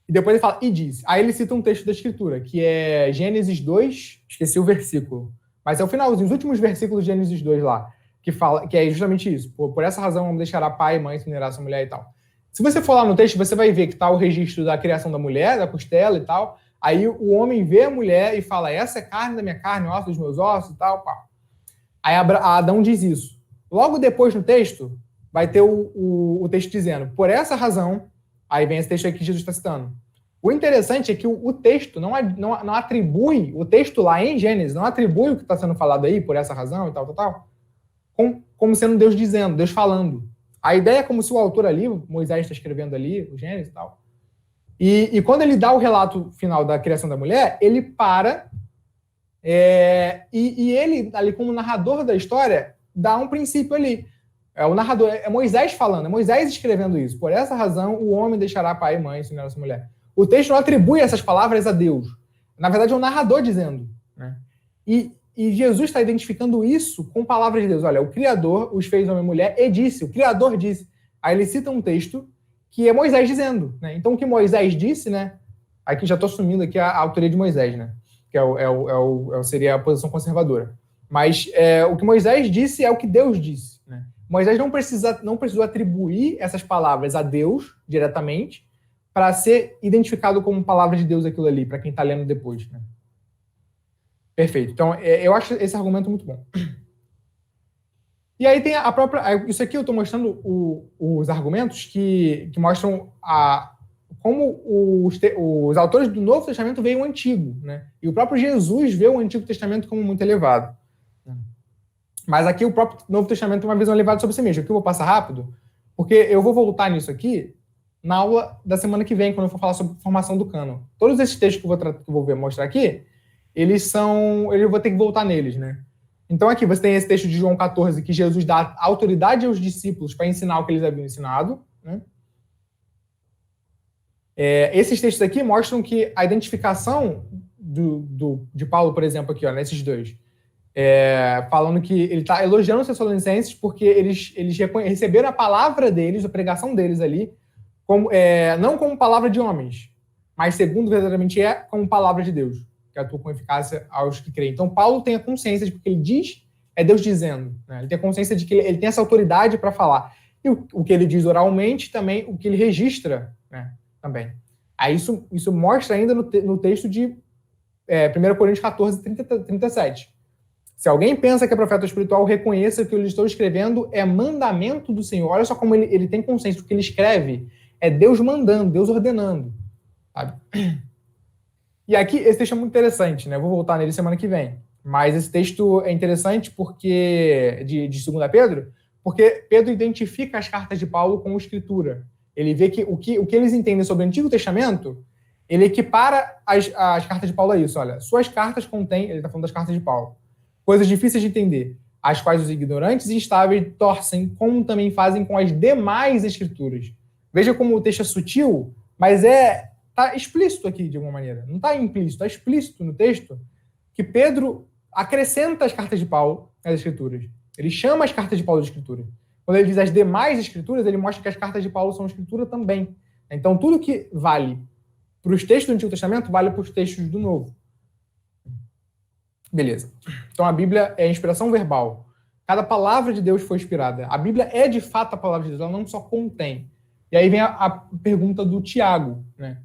E depois ele fala, e diz. Aí ele cita um texto da Escritura, que é Gênesis 2, esqueci o versículo, mas é o finalzinho, os últimos versículos de Gênesis 2 lá, que fala, que é justamente isso. Por essa razão, o homem deixará pai e mãe, se unirá a sua mulher e tal. Se você for lá no texto, você vai ver que está o registro da criação da mulher, da costela e tal. Aí o homem vê a mulher e fala, essa é carne da minha carne, osso dos meus ossos e tal. Pá. Aí Adão diz isso. Logo depois no texto, vai ter o texto dizendo, por essa razão, aí vem esse texto aqui que Jesus está citando. O interessante é que o texto não atribui, o texto lá em Gênesis, não atribui o que está sendo falado aí, por essa razão e tal, como sendo Deus dizendo, Deus falando. A ideia é como se o autor ali, Moisés está escrevendo ali, o Gênesis e tal, e quando ele dá o relato final da criação da mulher, ele para, e ele, ali como narrador da história, dá um princípio ali. O narrador é Moisés falando, é Moisés escrevendo isso. Por essa razão, o homem deixará pai e mãe, se unirá a sua mulher. O texto não atribui essas palavras a Deus. Na verdade, é o narrador dizendo. Né? E Jesus está identificando isso com palavras de Deus. Olha, o Criador os fez homem e mulher e disse, o Criador disse. Aí ele cita um texto que é Moisés dizendo. Né? Então, o que Moisés disse, né? Aqui já estou assumindo aqui a autoria de Moisés, né? Que seria a posição conservadora. Mas o que Moisés disse é o que Deus disse. Né? Moisés não precisou atribuir essas palavras a Deus diretamente para ser identificado como palavra de Deus aquilo ali, para quem está lendo depois. Né? Perfeito. Então, eu acho esse argumento muito bom. E aí tem a própria... Isso aqui eu estou mostrando os argumentos que mostram como os autores do Novo Testamento veem o Antigo. Né? E o próprio Jesus vê o Antigo Testamento como muito elevado. Mas aqui o próprio Novo Testamento tem uma visão elevada sobre si mesmo. Aqui eu vou passar rápido, porque eu vou voltar nisso aqui na aula da semana que vem, quando eu for falar sobre formação do cânon. Todos esses textos que eu vou mostrar aqui, eu vou ter que voltar neles, né? Então aqui você tem esse texto de João 14, que Jesus dá autoridade aos discípulos para ensinar o que eles haviam ensinado, né? Esses textos aqui mostram que a identificação de Paulo, por exemplo, aqui, ó, nesses dois, falando que ele está elogiando os Tessalonicenses porque eles receberam a palavra deles, a pregação deles ali, não como palavra de homens, mas segundo verdadeiramente como palavra de Deus, que atua com eficácia aos que creem. Então Paulo tem a consciência de que ele diz, é Deus dizendo. Né? Ele tem a consciência de que ele tem essa autoridade para falar. E o que ele diz oralmente, também o que ele registra, né? Também. Aí isso mostra ainda no texto de 1 Coríntios 14, 37. Se alguém pensa que é profeta espiritual, reconheça que o que eu lhe estou escrevendo é mandamento do Senhor. Olha só como ele tem consciência do que ele escreve. É Deus mandando, Deus ordenando. Sabe? E aqui, esse texto é muito interessante, né? Eu vou voltar nele semana que vem. Mas esse texto é interessante porque de 2 Pedro, porque Pedro identifica as cartas de Paulo com a Escritura. Ele vê que o que eles entendem sobre o Antigo Testamento, ele equipara as cartas de Paulo a isso. Olha, suas cartas contêm, ele está falando das cartas de Paulo, coisas difíceis de entender, as quais os ignorantes e instáveis torcem, como também fazem com as demais Escrituras. Veja como o texto é sutil, mas está explícito aqui, de alguma maneira. Não está implícito, está explícito no texto que Pedro acrescenta as cartas de Paulo às Escrituras. Ele chama as cartas de Paulo de Escritura. Quando ele diz as demais Escrituras, ele mostra que as cartas de Paulo são Escritura também. Então, tudo que vale para os textos do Antigo Testamento vale para os textos do Novo. Beleza. Então, a Bíblia é inspiração verbal. Cada palavra de Deus foi inspirada. A Bíblia é, de fato, a palavra de Deus. Ela não só contém. E aí vem a pergunta do Tiago, né?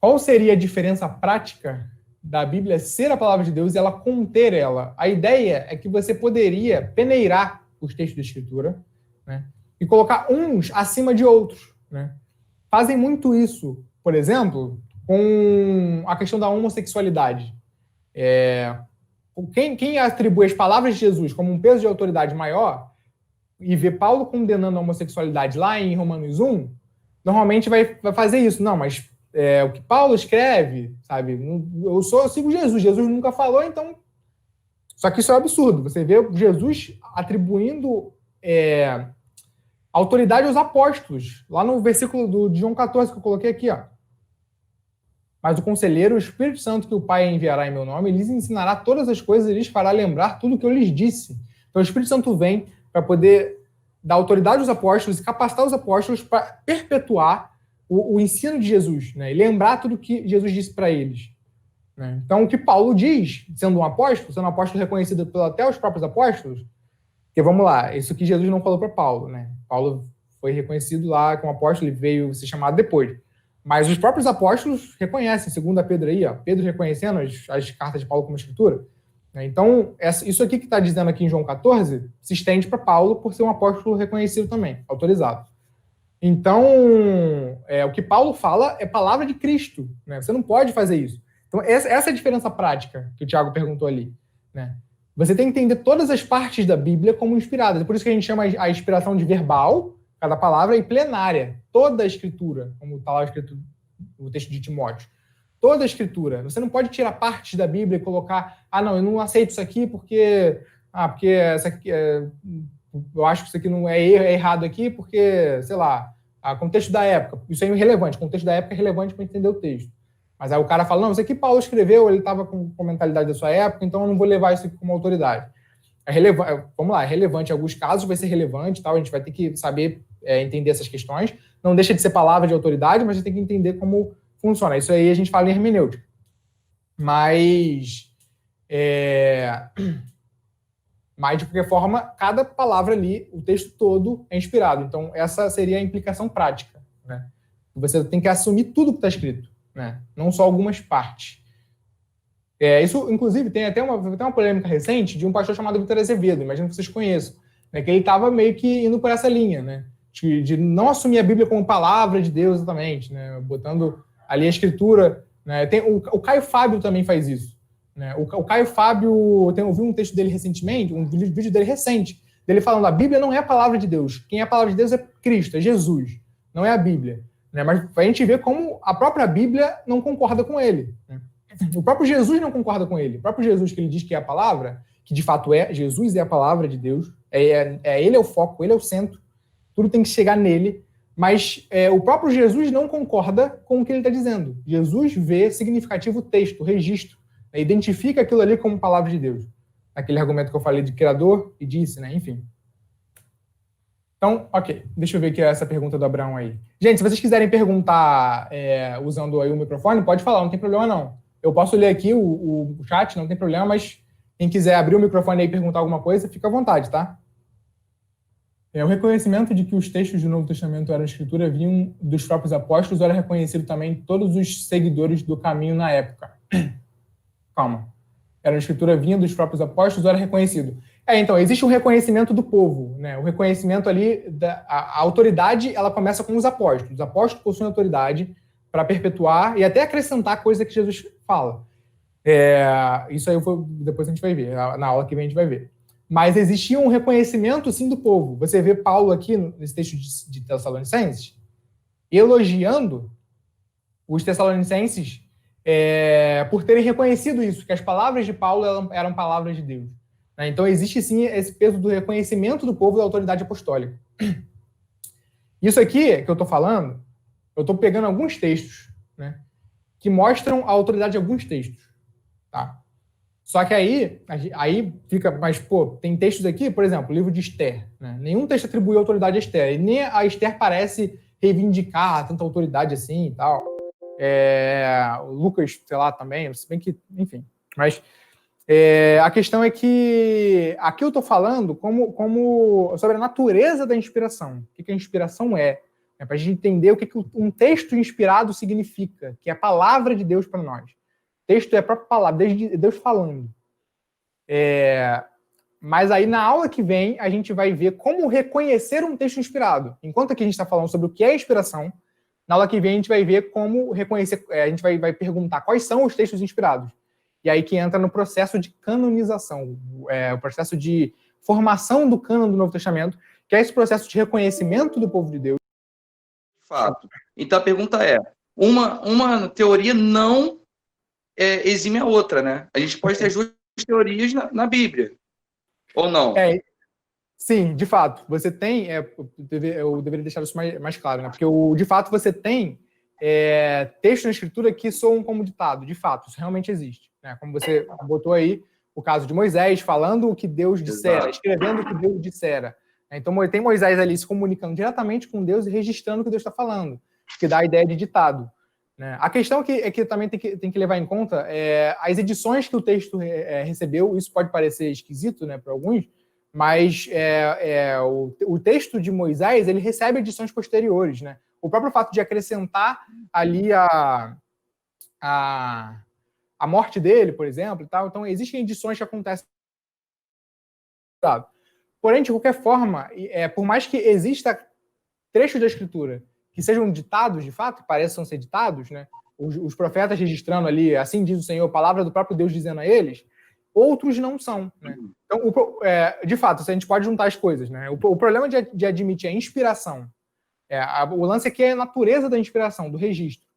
Qual seria a diferença prática da Bíblia ser a palavra de Deus e ela conter ela? A ideia é que você poderia peneirar os textos da Escritura, né, e colocar uns acima de outros. Né? Fazem muito isso, por exemplo, com a questão da homossexualidade. Quem atribui as palavras de Jesus como um peso de autoridade maior e vê Paulo condenando a homossexualidade lá em Romanos 1, normalmente vai fazer isso. Não, mas o que Paulo escreve, sabe? Eu sigo Jesus. Jesus nunca falou, então... Só que isso é um absurdo. Você vê Jesus atribuindo autoridade aos apóstolos, lá no versículo de João 14 que eu coloquei aqui, ó. Mas o conselheiro, o Espírito Santo que o Pai enviará em meu nome, lhes ensinará todas as coisas e lhes fará lembrar tudo o que eu lhes disse. Então o Espírito Santo vem para poder dar autoridade aos apóstolos e capacitar os apóstolos para perpetuar o ensino de Jesus, né? E lembrar tudo o que Jesus disse para eles. Né? Então o que Paulo diz, sendo um apóstolo reconhecido até os próprios apóstolos, porque vamos lá, isso que Jesus não falou para Paulo, né? Paulo foi reconhecido lá como apóstolo, ele veio ser chamado depois. Mas os próprios apóstolos reconhecem, segundo a Pedro aí, ó, Pedro reconhecendo as cartas de Paulo como escritura. Né? Então, isso aqui que está dizendo aqui em João 14 se estende para Paulo por ser um apóstolo reconhecido também, autorizado. Então, o que Paulo fala é palavra de Cristo. Né? Você não pode fazer isso. Então, essa é a diferença prática que o Tiago perguntou ali. Né? Você tem que entender todas as partes da Bíblia como inspiradas. É por isso que a gente chama a inspiração de verbal, cada palavra, e plenária. Toda a escritura, como está lá escrito no texto de Timóteo. Toda a escritura. Você não pode tirar partes da Bíblia e colocar, não, eu não aceito isso aqui porque essa aqui, eu acho que isso aqui não é errado aqui porque, sei lá, contexto da época. Isso é irrelevante. O contexto da época é relevante para entender o texto. Mas aí o cara fala, não, isso aqui Paulo escreveu, ele estava com a mentalidade da sua época, então eu não vou levar isso aqui como autoridade. Vamos lá, é relevante em alguns casos, vai ser relevante, tal, a gente vai ter que saber entender essas questões. Não deixa de ser palavra de autoridade, mas a gente tem que entender como funciona. Isso aí a gente fala em hermenêutica. Mas, de qualquer forma, cada palavra ali, o texto todo é inspirado. Então, essa seria a implicação prática. Né? Você tem que assumir tudo que está escrito, né? Não só algumas partes. Isso, inclusive, tem até uma polêmica recente de um pastor chamado Vitor Azevedo, imagino que vocês conheçam, né, que ele estava meio que indo por essa linha, né, de não assumir a Bíblia como palavra de Deus exatamente, né, botando ali a escritura. Né, o Caio Fábio também faz isso. Né, o Caio Fábio, eu vi um texto dele recentemente, um vídeo dele recente, dele falando a Bíblia não é a palavra de Deus. Quem é a palavra de Deus é Cristo, é Jesus, não é a Bíblia. Né, mas a gente vê como a própria Bíblia não concorda com ele. Né. O próprio Jesus não concorda com ele. O próprio Jesus, que ele diz que é a palavra, que de fato Jesus é a palavra de Deus, ele é o foco, ele é o centro, tudo tem que chegar nele, mas o próprio Jesus não concorda com o que ele está dizendo. Jesus vê significativo o texto, o registro, né, identifica aquilo ali como palavra de Deus. Aquele argumento que eu falei de criador e disse, né, enfim. Então, ok, deixa eu ver aqui essa pergunta do Abraão aí. Gente, se vocês quiserem perguntar usando aí o microfone, pode falar, não tem problema não. Eu posso ler aqui o chat, não tem problema, mas quem quiser abrir o microfone aí e perguntar alguma coisa, fica à vontade, tá? O reconhecimento de que os textos do Novo Testamento eram escritura vinham dos próprios apóstolos, era reconhecido também todos os seguidores do caminho na época. Calma. Era escritura vinha dos próprios apóstolos, era reconhecido. Então, existe um reconhecimento do povo, né? O reconhecimento ali, a autoridade, ela começa com os apóstolos. Os apóstolos possuem autoridade para perpetuar e até acrescentar coisa que Jesus fala. Isso aí depois a gente vai ver, na aula que vem a gente vai ver. Mas existia um reconhecimento, sim, do povo. Você vê Paulo aqui, nesse texto de Tessalonicenses, elogiando os tessalonicenses por terem reconhecido isso, que as palavras de Paulo eram palavras de Deus. Né? Então existe, sim, esse peso do reconhecimento do povo da autoridade apostólica. Isso aqui que eu estou falando, eu estou pegando alguns textos, né, que mostram a autoridade de alguns textos. Tá? Só que aí fica... Mas, tem textos aqui, por exemplo, o livro de Esther. Né? Nenhum texto atribui autoridade a Esther. E nem a Esther parece reivindicar tanta autoridade assim e tal. O Lucas, sei lá, também. Se bem que... Enfim. Mas a questão é que... Aqui eu estou falando sobre a natureza da inspiração. O que a inspiração é. Para a gente entender o que um texto inspirado significa, que é a palavra de Deus para nós. Texto é a própria palavra, Deus falando. Mas aí, na aula que vem, a gente vai ver como reconhecer um texto inspirado. Enquanto aqui a gente está falando sobre o que é inspiração, na aula que vem a gente vai ver como reconhecer, a gente vai perguntar quais são os textos inspirados. E aí que entra no processo de canonização, o processo de formação do cânon do Novo Testamento, que é esse processo de reconhecimento do povo de Deus. Fato. Então a pergunta é, uma teoria não exime a outra, né? A gente pode ter as duas teorias na Bíblia, ou não? Sim, de fato, você tem, eu deveria deixar isso mais claro, né? Porque, de fato, você tem textos na escritura que soam como ditado, de fato, isso realmente existe, né? Como você botou aí, o caso de Moisés falando o que Deus dissera, escrevendo o que Deus dissera. Então, tem Moisés ali se comunicando diretamente com Deus e registrando o que Deus está falando, que dá a ideia de ditado, né? A questão que também tem que levar em conta as edições que o texto recebeu. Isso pode parecer esquisito, né, para alguns, mas o texto de Moisés ele recebe edições posteriores, né? O próprio fato de acrescentar ali a morte dele, por exemplo, e tal. Então existem edições que acontecem. Porém, de qualquer forma, por mais que exista trechos da escritura que sejam ditados, de fato, que pareçam ser ditados, né? Os profetas registrando ali, assim diz o Senhor, a palavra do próprio Deus dizendo a eles, outros não são, né? Então, de fato, a gente pode juntar as coisas, né? O problema de admitir a inspiração, o lance aqui é a natureza da inspiração, do registro,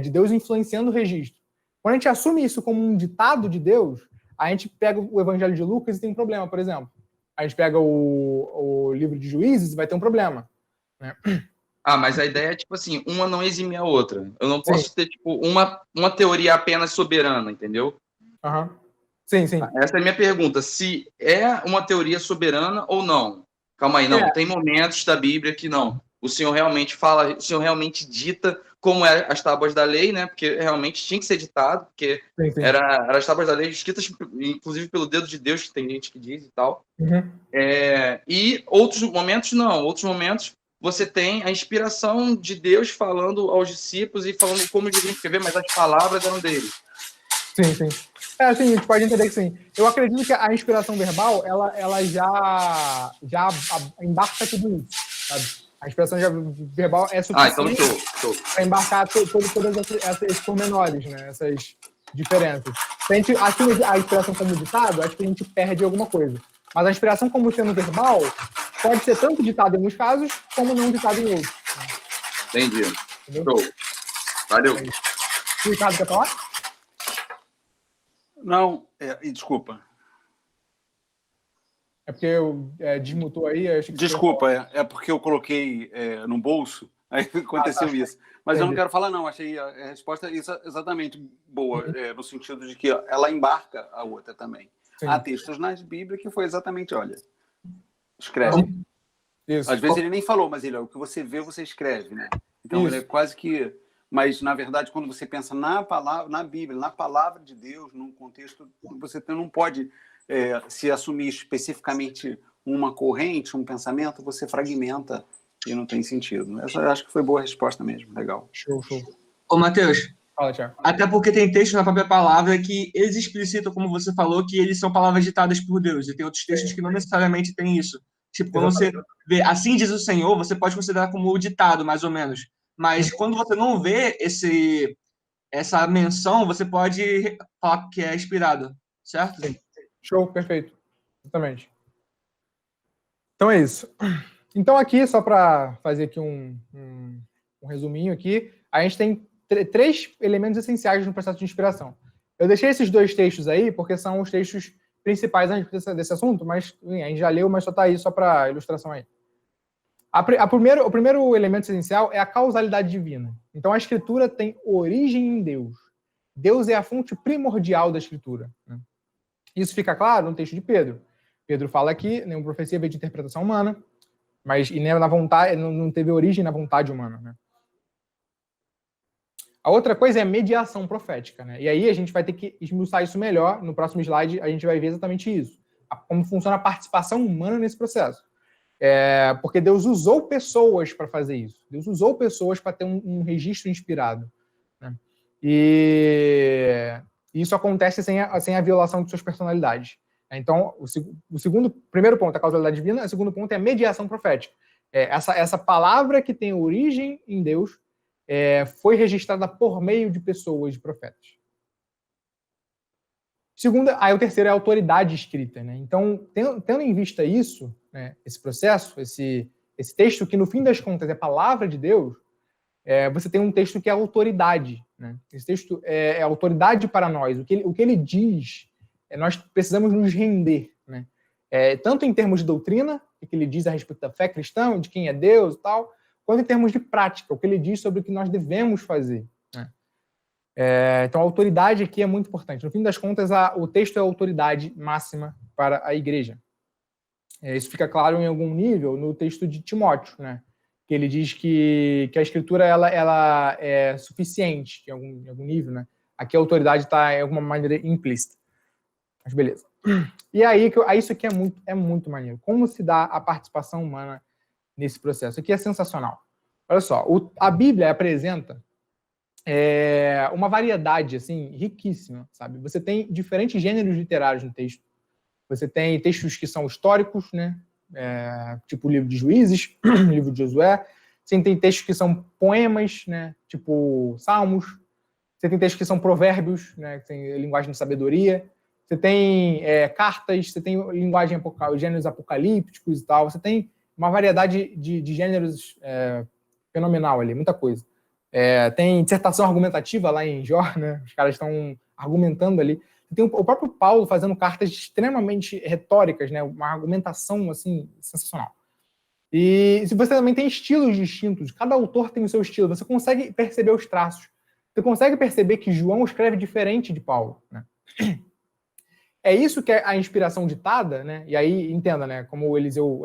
de Deus influenciando o registro. Quando a gente assume isso como um ditado de Deus, a gente pega o Evangelho de Lucas e tem um problema, por exemplo. A gente pega o livro de Juízes e vai ter um problema, né? Mas a ideia é, tipo assim, uma não exime a outra. Eu não posso ter, tipo, uma teoria apenas soberana, entendeu? Uhum. Sim. Essa é a minha pergunta. Se é uma teoria soberana ou não. Calma aí, não. Tem momentos da Bíblia que não. O Senhor realmente fala, o Senhor realmente dita como as tábuas da lei, né? Porque realmente tinha que ser ditado, porque era as tábuas da lei escritas, inclusive, pelo dedo de Deus, que tem gente que diz e tal. Uhum. E outros momentos, não. Outros momentos, você tem a inspiração de Deus falando aos discípulos e falando como eles devem escrever, mas as palavras eram dele. Sim. Sim, a gente pode entender que sim. Eu acredito que a inspiração verbal, ela já embarca tudo isso, sabe? A inspiração verbal é suficiente para embarcar todos esses pormenores, né? Essas diferenças. Se a gente assume a inspiração como ditado, acho que a gente perde alguma coisa. Mas a inspiração como sendo verbal pode ser tanto ditado em alguns casos, como não ditado em outros. Entendi. Show. Valeu. O Ricardo quer falar? Não, desculpa. É porque eu desmutou aí. Eu Desculpa, é porque eu coloquei no bolso, aí aconteceu isso. Mas eu não quero falar, não. Achei a resposta exatamente boa, no sentido de que ela embarca a outra também. Sim. Há textos nas Bíblias que foi exatamente, olha, escreve. Isso. Às vezes ele nem falou, mas o que você vê, você escreve, né? Então ele é quase que... Mas, na verdade, quando você pensa na palavra, na Bíblia, na palavra de Deus, num contexto, você não pode se assumir especificamente uma corrente, um pensamento, você fragmenta e não tem sentido. Essa eu acho que foi boa resposta mesmo. Legal. Show. Ô, Matheus. Fala, Thiago. Até porque tem textos na própria palavra que eles explicitam, como você falou, que eles são palavras ditadas por Deus. E tem outros textos que não necessariamente têm isso. Tipo, quando você vê, assim diz o Senhor, você pode considerar como o ditado, mais ou menos. Mas quando você não vê essa menção, você pode falar que é inspirado, certo? Sim. Show, perfeito. Exatamente. Então é isso. Então aqui, só para fazer aqui um resuminho aqui, a gente tem 3 elementos essenciais no processo de inspiração. Eu deixei esses 2 textos aí, porque são os textos principais a respeito desse assunto, mas a gente já leu, mas só está aí só para ilustração aí. O primeiro elemento essencial é a causalidade divina. Então, a Escritura tem origem em Deus. Deus é a fonte primordial da Escritura, né? Isso fica claro no texto de Pedro. Pedro fala que nenhuma profecia veio de interpretação humana, mas e nem na vontade, não teve origem na vontade humana, né? A outra coisa é a mediação profética, né? E aí a gente vai ter que esmiuçar isso melhor. No próximo slide, a gente vai ver exatamente isso. Como funciona a participação humana nesse processo. Porque Deus usou pessoas para fazer isso. Deus usou pessoas para ter um registro inspirado, né? E isso acontece sem a violação de suas personalidades. Então, primeiro ponto é a causalidade divina, o segundo ponto é a mediação profética. Essa palavra que tem origem em Deus foi registrada por meio de pessoas, de profetas. Aí o terceiro é a autoridade escrita, né? Então, tendo em vista isso, né, esse processo, esse texto que no fim das contas é palavra de Deus, você tem um texto que é autoridade, né? Esse texto é autoridade para nós. O que ele diz, nós precisamos nos render, né? tanto em termos de doutrina, o que ele diz a respeito da fé cristã, de quem é Deus e tal, quanto em termos de prática, o que ele diz sobre o que nós devemos fazer. Né? Então, a autoridade aqui é muito importante. No fim das contas, o texto é a autoridade máxima para a igreja. Isso fica claro em algum nível no texto de Timóteo, né? Que ele diz que a escritura ela é suficiente em algum nível, né? Aqui a autoridade está, de alguma maneira, implícita. Mas beleza. E aí isso aqui é muito maneiro. Como se dá a participação humana nesse processo? Isso aqui é sensacional. Olha só, a Bíblia apresenta uma variedade assim, riquíssima, sabe? Você tem diferentes gêneros literários no texto. Você tem textos que são históricos, né? Tipo o livro de Juízes, o livro de Josué. Você tem textos que são poemas, né? Tipo Salmos. Você tem textos que são provérbios, né? Que tem linguagem de sabedoria. Você tem cartas, você tem gêneros apocalípticos e tal. Você tem uma variedade de gêneros fenomenal ali, muita coisa. Tem dissertação argumentativa lá em Jó, né? Os caras estão argumentando ali. Tem o próprio Paulo fazendo cartas extremamente retóricas, né? Uma argumentação assim sensacional. E você também tem estilos distintos. Cada autor tem o seu estilo. Você consegue perceber os traços. Você consegue perceber que João escreve diferente de Paulo, né? É isso que é a inspiração ditada, né? E aí, entenda, né? Como o Eliseu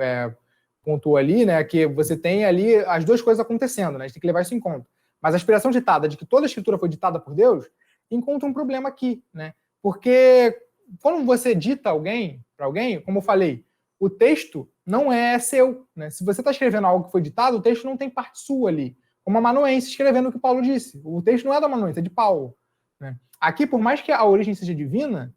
pontuou ali, né? Que você tem ali as duas coisas acontecendo, né? A gente tem que levar isso em conta. Mas a inspiração ditada de que toda a escritura foi ditada por Deus encontra um problema aqui, né? Porque quando você dita para alguém, como eu falei, o texto não é seu, né? Se você está escrevendo algo que foi ditado, o texto não tem parte sua ali. Como a amanuense escrevendo o que Paulo disse. O texto não é da amanuense, é de Paulo, né? Aqui, por mais que a origem seja divina,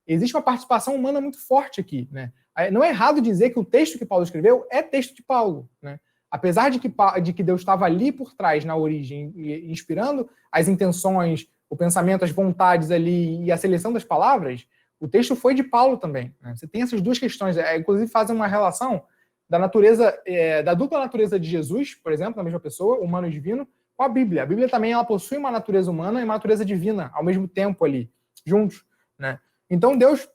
existe uma participação humana muito forte aqui, né? Não é errado dizer que o texto que Paulo escreveu é texto de Paulo, né? Apesar de que Deus estava ali por trás, na origem, inspirando as intenções, o pensamento, as vontades ali e a seleção das palavras, o texto foi de Paulo também, né? Você tem essas duas questões, inclusive fazem uma relação da natureza, da dupla natureza de Jesus, por exemplo, na mesma pessoa, humano e divino, com a Bíblia. A Bíblia também ela possui uma natureza humana e uma natureza divina ao mesmo tempo ali, juntos, né? Então Deus,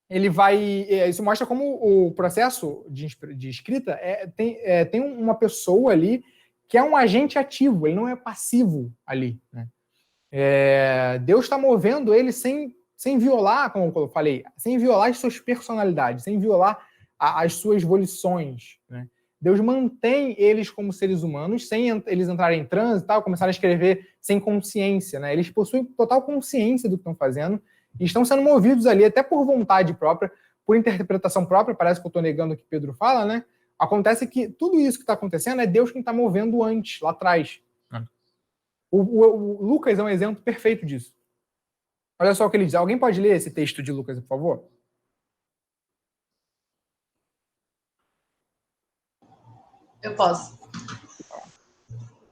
ele vai... Isso mostra como o processo de escrita tem uma pessoa ali que é um agente ativo, ele não é passivo ali, né? Deus está movendo ele sem violar, como eu falei, sem violar as suas personalidades, sem violar as suas volições, né? Deus mantém eles como seres humanos, sem eles entrarem em transe e tal, começarem a escrever sem consciência, né? Eles possuem total consciência do que estão fazendo e estão sendo movidos ali até por vontade própria, por interpretação própria. Parece que eu estou negando o que Pedro fala, né? Acontece que tudo isso que está acontecendo é Deus quem está movendo antes, lá atrás. O Lucas é um exemplo perfeito disso. Olha só o que ele diz. Alguém pode ler esse texto de Lucas, por favor? Eu posso.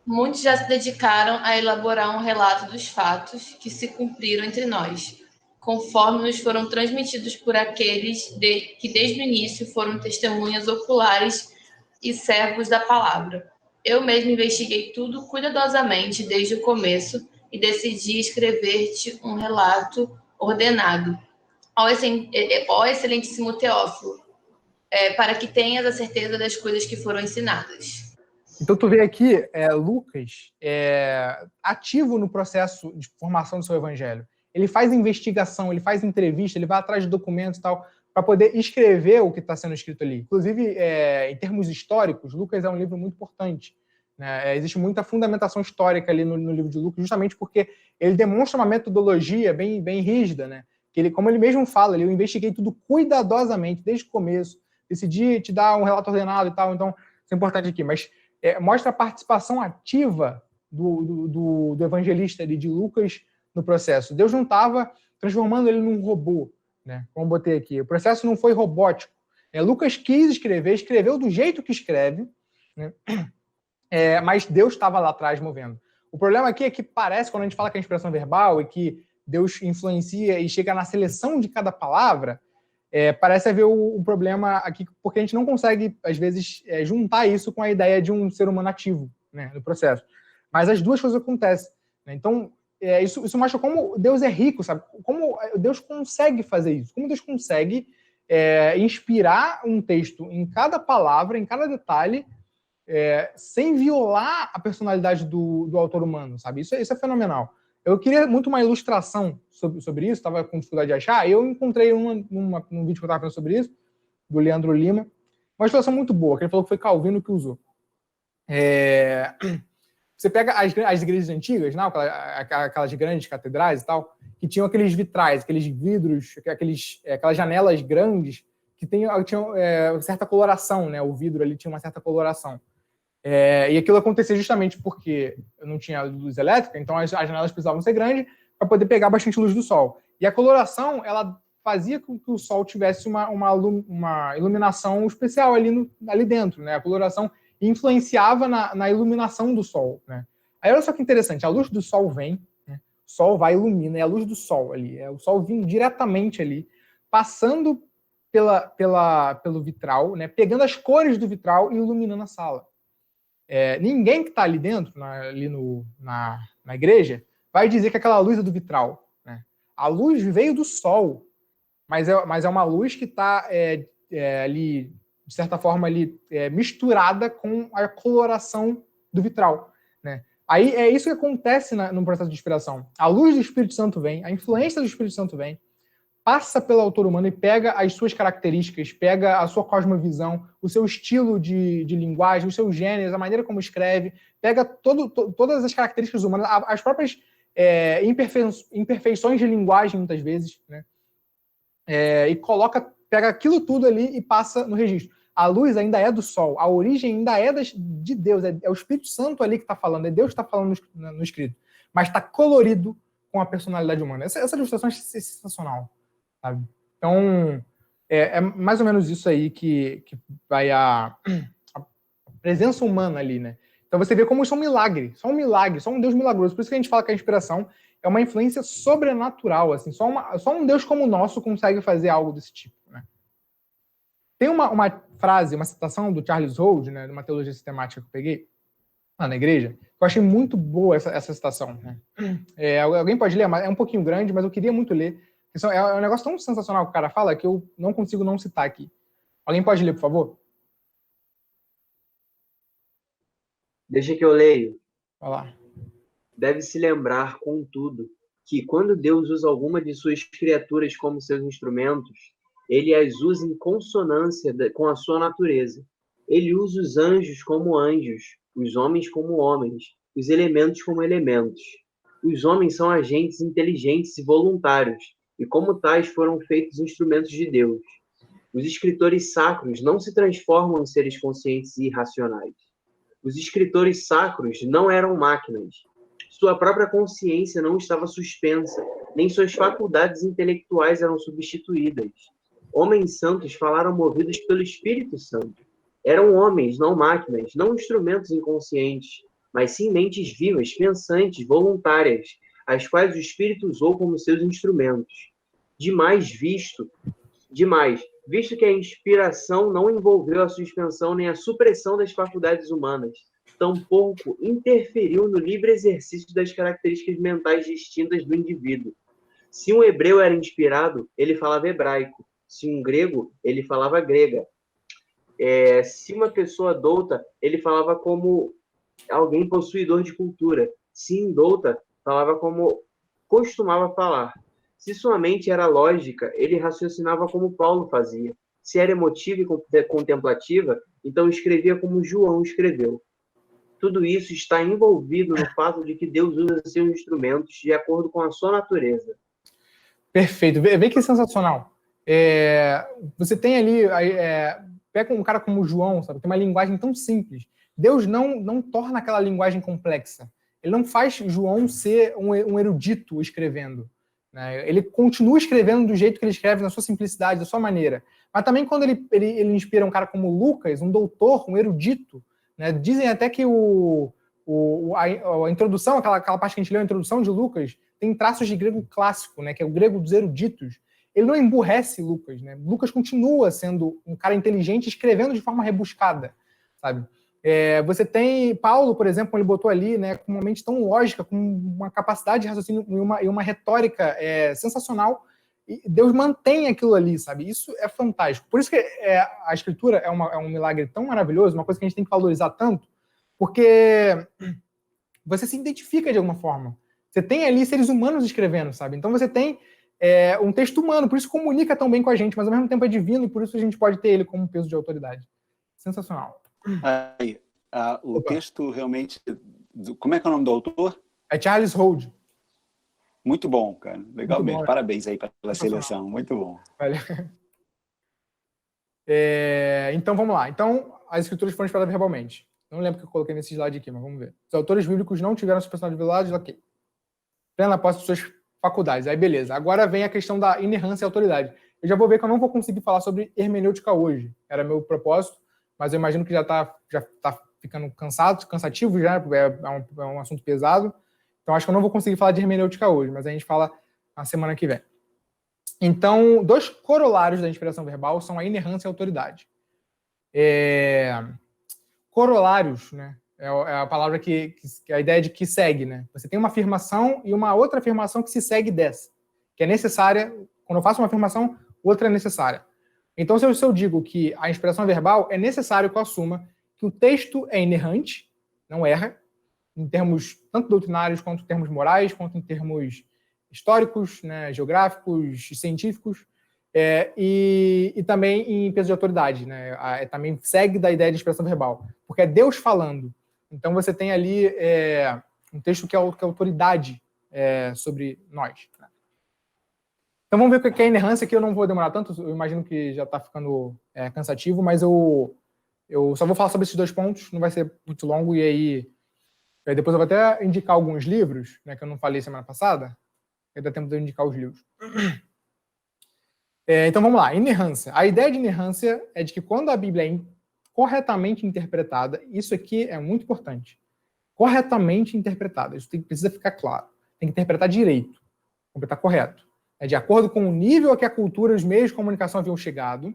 Muitos já se dedicaram a elaborar um relato dos fatos que se cumpriram entre nós, conforme nos foram transmitidos por aqueles que desde o início foram testemunhas oculares e servos da palavra. Eu mesmo investiguei tudo cuidadosamente desde o começo e decidi escrever-te um relato ordenado. Ó excelentíssimo Teófilo, para que tenhas a certeza das coisas que foram ensinadas. Então tu vê aqui Lucas ativo no processo de formação do seu evangelho. Ele faz investigação, ele faz entrevista, ele vai atrás de documentos e tal, para poder escrever o que está sendo escrito ali. Inclusive, em termos históricos, Lucas é um livro muito importante, né? Existe muita fundamentação histórica ali no livro de Lucas, justamente porque ele demonstra uma metodologia bem, bem rígida, né? Que ele, como ele mesmo fala, eu investiguei tudo cuidadosamente, desde o começo, decidi te dar um relato ordenado e tal, então isso é importante aqui, mas mostra a participação ativa do evangelista ali, de Lucas, no processo. Deus não estava transformando ele num robô, né? Como eu botei aqui. O processo não foi robótico. Lucas quis escrever, escreveu do jeito que escreve, né? Mas Deus estava lá atrás movendo. O problema aqui é que parece, quando a gente fala que é inspiração verbal e que Deus influencia e chega na seleção de cada palavra, parece haver um problema aqui, porque a gente não consegue, às vezes, juntar isso com a ideia de um ser humano ativo, né, no processo. Mas as duas coisas acontecem, né? Então, isso mostra como Deus é rico, sabe? Como Deus consegue fazer isso. Como Deus consegue inspirar um texto em cada palavra, em cada detalhe, sem violar a personalidade do autor humano, sabe? Isso é fenomenal. Eu queria muito uma ilustração sobre isso, estava com dificuldade de achar, eu encontrei num vídeo que eu estava falando sobre isso, do Leandro Lima, uma ilustração muito boa, que ele falou que foi Calvino que usou. Você pega as igrejas antigas, não, aquelas grandes catedrais e tal, que tinham aqueles vitrais, aqueles vidros, aquelas janelas grandes que tinham certa coloração, né? O vidro ali tinha uma certa coloração. E aquilo acontecia justamente porque não tinha luz elétrica, então as janelas precisavam ser grandes para poder pegar bastante luz do sol. E a coloração, ela fazia com que o sol tivesse uma iluminação especial ali dentro, né? A coloração influenciava na iluminação do sol, né? Aí olha só que interessante, a luz do sol vem, né? O sol vai ilumina, é a luz do sol ali, o sol vindo diretamente ali, passando pelo vitral, né? Pegando as cores do vitral e iluminando a sala. Ninguém que está ali dentro, na igreja, vai dizer que aquela luz é do vitral, né? A luz veio do sol, mas é uma luz que está ali, de certa forma, ali, misturada com a coloração do vitral, né? Aí é isso que acontece no processo de inspiração. A luz do Espírito Santo vem, a influência do Espírito Santo vem, passa pelo autor humano e pega as suas características, pega a sua cosmovisão, o seu estilo de linguagem, os seus gêneros, a maneira como escreve, pega todas as características humanas, as próprias imperfeições de linguagem, muitas vezes, né? E pega aquilo tudo ali e passa no registro. A luz ainda é do sol, a origem ainda é de Deus, é o Espírito Santo ali que está falando, é Deus que está falando no escrito, mas está colorido com a personalidade humana. Essa ilustração é sensacional, sabe? Então, é mais ou menos isso aí que vai a presença humana ali, né? Então você vê como isso é um milagre, só um Deus milagroso. Por isso que a gente fala que a inspiração é uma influência sobrenatural, assim, só um Deus como o nosso consegue fazer algo desse tipo, né? Tem uma frase, uma citação do Charles Rhodes, né, de uma teologia sistemática que eu peguei lá na igreja, que eu achei muito boa essa citação, né? Alguém pode ler, mas é um pouquinho grande, mas eu queria muito ler. É um negócio tão sensacional que o cara fala que eu não consigo não citar aqui. Alguém pode ler, por favor? Deixa que eu leio. Vai lá. Deve-se lembrar, contudo, que quando Deus usa alguma de suas criaturas como seus instrumentos, ele as usa em consonância com a sua natureza. Ele usa os anjos como anjos, os homens como homens, os elementos como elementos. Os homens são agentes inteligentes e voluntários, e como tais foram feitos instrumentos de Deus. Os escritores sacros não se transformam em seres conscientes e irracionais. Os escritores sacros não eram máquinas. Sua própria consciência não estava suspensa, nem suas faculdades intelectuais eram substituídas. Homens santos falaram movidos pelo Espírito Santo. Eram homens, não máquinas, não instrumentos inconscientes, mas sim mentes vivas, pensantes, voluntárias, as quais o Espírito usou como seus instrumentos. Visto que a inspiração não envolveu a suspensão nem a supressão das faculdades humanas, tampouco interferiu no livre exercício das características mentais distintas do indivíduo. Se um hebreu era inspirado, ele falava hebraico. Se um grego, ele falava grega. Se uma pessoa douta, ele falava como alguém possuidor de cultura. Se indouta, falava como costumava falar. Se sua mente era lógica, ele raciocinava como Paulo fazia. Se era emotiva e contemplativa, então escrevia como João escreveu. Tudo isso está envolvido no fato de que Deus usa seus instrumentos de acordo com a sua natureza. Perfeito. Vê que sensacional. Você tem ali... pega um cara como o João, sabe? Tem uma linguagem tão simples. Deus não torna aquela linguagem complexa. Ele não faz João ser um erudito escrevendo, né? Ele continua escrevendo do jeito que ele escreve, na sua simplicidade, da sua maneira. Mas também quando ele inspira um cara como Lucas, um doutor, um erudito, né? Dizem até que a introdução, aquela parte que a gente leu, a introdução de Lucas, tem traços de grego clássico, né? Que é o grego dos eruditos. Ele não emburrece Lucas, né? Lucas continua sendo um cara inteligente, escrevendo de forma rebuscada, sabe? Você tem Paulo, por exemplo, ele botou ali, né, com uma mente tão lógica, com uma capacidade de raciocínio e uma retórica sensacional. E Deus mantém aquilo ali, sabe? Isso é fantástico. Por isso que a Escritura é um milagre tão maravilhoso, uma coisa que a gente tem que valorizar tanto, porque você se identifica de alguma forma. Você tem ali seres humanos escrevendo, sabe? Então você tem um texto humano, por isso comunica tão bem com a gente, mas ao mesmo tempo é divino e por isso a gente pode ter ele como peso de autoridade. Sensacional. Aí, o texto realmente... Como é que é o nome do autor? É Charles Hold. Muito bom, cara. Legal Muito mesmo. bom, Parabéns aí pela seleção. Muito bom. Valeu. Então, vamos lá. Então, as escrituras foram espalhadas verbalmente. Não lembro o que eu coloquei nesse slide aqui, mas vamos ver. Os autores bíblicos não tiveram sua personalidade revelada, ok. Plena posse de suas faculdades. Aí, beleza. Agora vem a questão da inerrância e autoridade. Eu já vou ver que eu não vou conseguir falar sobre hermenêutica hoje. Era meu propósito, mas eu imagino que já tá ficando cansativo já, é um assunto pesado. Então, acho que eu não vou conseguir falar de hermenêutica hoje, mas a gente fala na semana que vem. Então, 2 corolários da inspiração verbal são a inerrância e a autoridade. Corolários, né? É a palavra que é a ideia de que segue, né? Você tem uma afirmação e uma outra afirmação que se segue dessa, que é necessária. Quando eu faço uma afirmação, outra é necessária. Então, se eu digo que a inspiração verbal, é necessário que eu assuma que o texto é inerrante, não erra, em termos tanto doutrinários, quanto em termos morais, quanto em termos históricos, né, geográficos, científicos, e também em peso de autoridade, né? Também segue da ideia de expressão verbal, porque é Deus falando. Então você tem ali um texto que é autoridade sobre nós. Né? Então vamos ver o que é inerrância, que eu não vou demorar tanto, eu imagino que já está ficando cansativo, mas eu só vou falar sobre esses 2 pontos, não vai ser muito longo, e aí depois eu vou até indicar alguns livros, né, que eu não falei semana passada, aí dá tempo de eu indicar os livros. Então vamos lá, inerrância. A ideia de inerrância é de que quando a Bíblia é corretamente interpretada, isso aqui é muito importante, corretamente interpretada, isso precisa ficar claro, tem que interpretar direito, interpretar correto, de acordo com o nível a que a cultura e os meios de comunicação haviam chegado,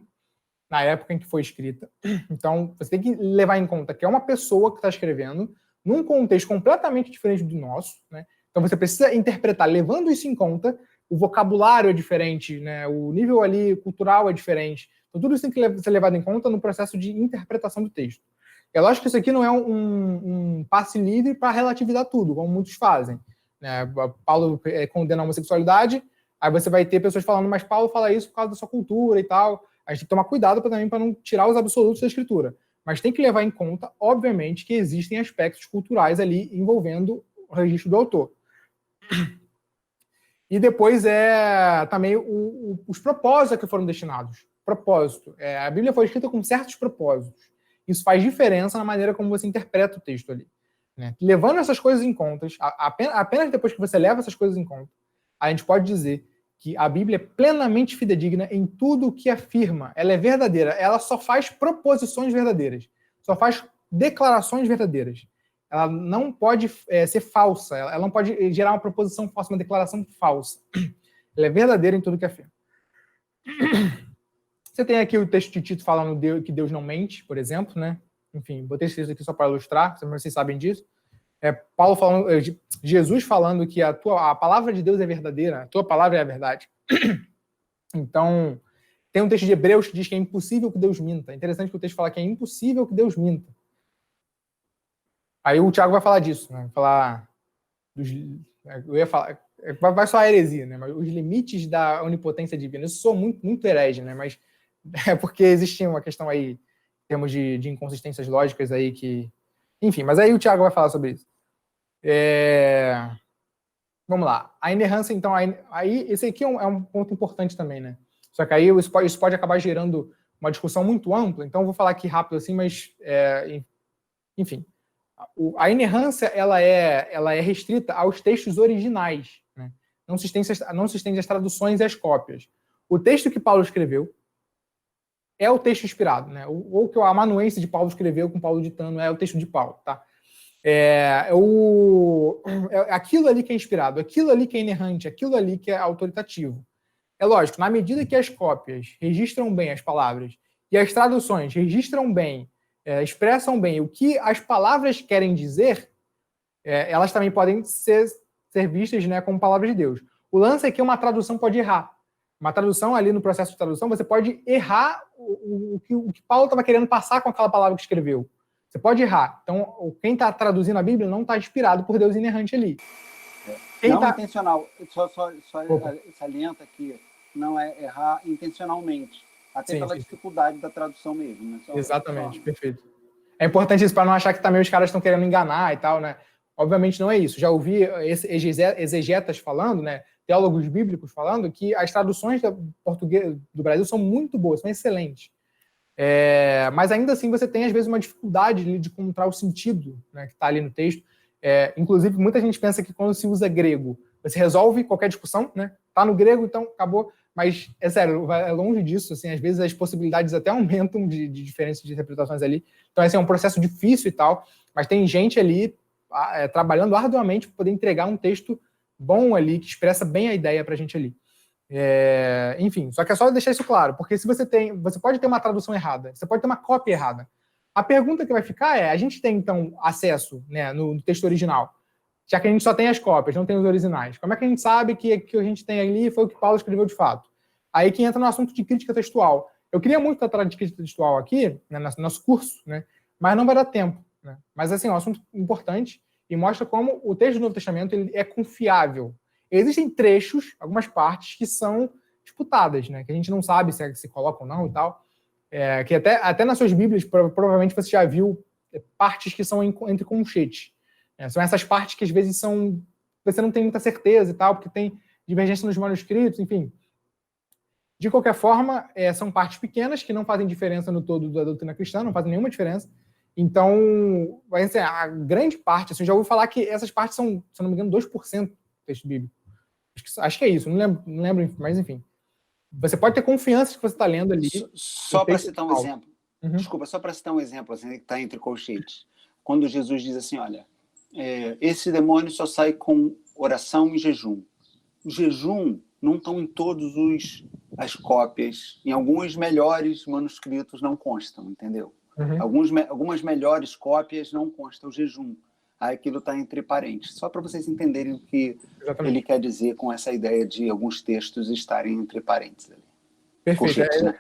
na época em que foi escrita. Então, você tem que levar em conta que é uma pessoa que está escrevendo num contexto completamente diferente do nosso, né? Então, você precisa interpretar, levando isso em conta, o vocabulário é diferente, né? O nível ali cultural é diferente. Então, tudo isso tem que ser levado em conta no processo de interpretação do texto. É lógico que isso aqui não é um passe livre para relativizar tudo, como muitos fazem. Né? Paulo condena a homossexualidade, aí você vai ter pessoas falando, mas Paulo fala isso por causa da sua cultura e tal. A gente tem que tomar cuidado também para não tirar os absolutos da escritura. Mas tem que levar em conta, obviamente, que existem aspectos culturais ali envolvendo o registro do autor. E depois também os propósitos a que foram destinados. Propósito. A Bíblia foi escrita com certos propósitos. Isso faz diferença na maneira como você interpreta o texto ali. Né? Levando essas coisas em conta, apenas depois que você leva essas coisas em conta, a gente pode dizer que a Bíblia é plenamente fidedigna em tudo o que afirma. Ela é verdadeira. Ela só faz proposições verdadeiras. Só faz declarações verdadeiras. Ela não pode ser falsa. Ela não pode gerar uma proposição falsa, uma declaração falsa. Ela é verdadeira em tudo o que afirma. Você tem aqui o texto de Tito falando que Deus não mente, por exemplo, né? Enfim, botei esse texto aqui só para ilustrar, vocês sabem disso. Paulo falando, Jesus falando que a palavra de Deus é verdadeira, a tua palavra é a verdade. Então, tem um texto de Hebreus que diz que é impossível que Deus minta. É interessante que o texto fala que é impossível que Deus minta. Aí o Tiago vai falar disso, né? Vai falar eu ia falar, vai só a heresia, né? Mas os limites da onipotência divina. Eu sou muito, muito herege, né? Mas é porque existe uma questão aí, em termos de inconsistências lógicas aí que... Enfim, mas aí o Tiago vai falar sobre isso. Vamos lá. A inerrância, então, aí esse aqui é um ponto importante também, né? Só que aí isso pode acabar gerando uma discussão muito ampla, então eu vou falar aqui rápido assim, mas, enfim. A inerrância, ela é restrita aos textos originais, né? Não se estende às traduções e às cópias. O texto que Paulo escreveu é o texto inspirado, né? Ou que o amanuense de Paulo escreveu com Paulo ditando é o texto de Paulo, tá? Aquilo ali que é inspirado, aquilo ali que é inerrante, aquilo ali que é autoritativo. É lógico, na medida que as cópias registram bem as palavras e as traduções registram bem, expressam bem o que as palavras querem dizer, elas também podem ser vistas, né, como palavras de Deus. O lance é que uma tradução pode errar. Uma tradução ali no processo de tradução, você pode errar o que Paulo estava querendo passar com aquela palavra que escreveu. Você pode errar. Então, quem está traduzindo a Bíblia não está inspirado por Deus inerrante ali. Não intencional. Só salienta que não é errar intencionalmente. Até pela dificuldade da tradução mesmo. Né? Exatamente, perfeito. É importante isso para não achar que também os caras estão querendo enganar e tal, né? Obviamente não é isso. Já ouvi exegetas falando, né? Teólogos bíblicos falando que as traduções do português do Brasil são muito boas, são excelentes. Mas ainda assim você tem, às vezes, uma dificuldade de encontrar o sentido, né, que está ali no texto. Inclusive, muita gente pensa que quando se usa grego, você resolve qualquer discussão, né? Tá no grego, então acabou. Mas, é sério, é longe disso. Assim, às vezes as possibilidades até aumentam de diferenças de interpretações ali. Então, assim, é um processo difícil e tal, mas tem gente ali trabalhando arduamente para poder entregar um texto bom ali, que expressa bem a ideia para a gente ali. Enfim, só que é só deixar isso claro, porque se você pode ter uma tradução errada, você pode ter uma cópia errada. A pergunta que vai ficar a gente tem, então, acesso, né, no texto original, já que a gente só tem as cópias, não tem os originais. Como é que a gente sabe que o que a gente tem ali foi o que Paulo escreveu de fato? Aí que entra no assunto de crítica textual. Eu queria muito tratar de crítica textual aqui, né, no nosso curso, né, mas não vai dar tempo. Né? Mas, assim, é um assunto importante e mostra como o texto do Novo Testamento ele é confiável. Existem trechos, algumas partes, que são disputadas, né, que a gente não sabe se coloca ou não e tal. Que até nas suas Bíblias, provavelmente você já viu partes que são entre colchetes. São essas partes que às vezes você não tem muita certeza e tal, porque tem divergência nos manuscritos, enfim. De qualquer forma, são partes pequenas que não fazem diferença no todo da doutrina cristã, não fazem nenhuma diferença. Então, a grande parte, assim, eu já ouvi falar que essas partes são, se não me engano, 2% do texto bíblico. Acho que é isso, não lembro, mas enfim. Você pode ter confiança que você está lendo ali. Só para citar um exemplo. Desculpa, só para citar um exemplo, assim, que está entre colchetes. Quando Jesus diz assim, olha, esse demônio só sai com oração e jejum. O jejum não estão em todas as cópias. Em alguns melhores manuscritos não constam, entendeu? Algumas melhores cópias não constam o jejum. Aí aquilo está entre parênteses. Só para vocês entenderem o que ele quer dizer com essa ideia de alguns textos estarem entre parênteses. Perfeito. Né?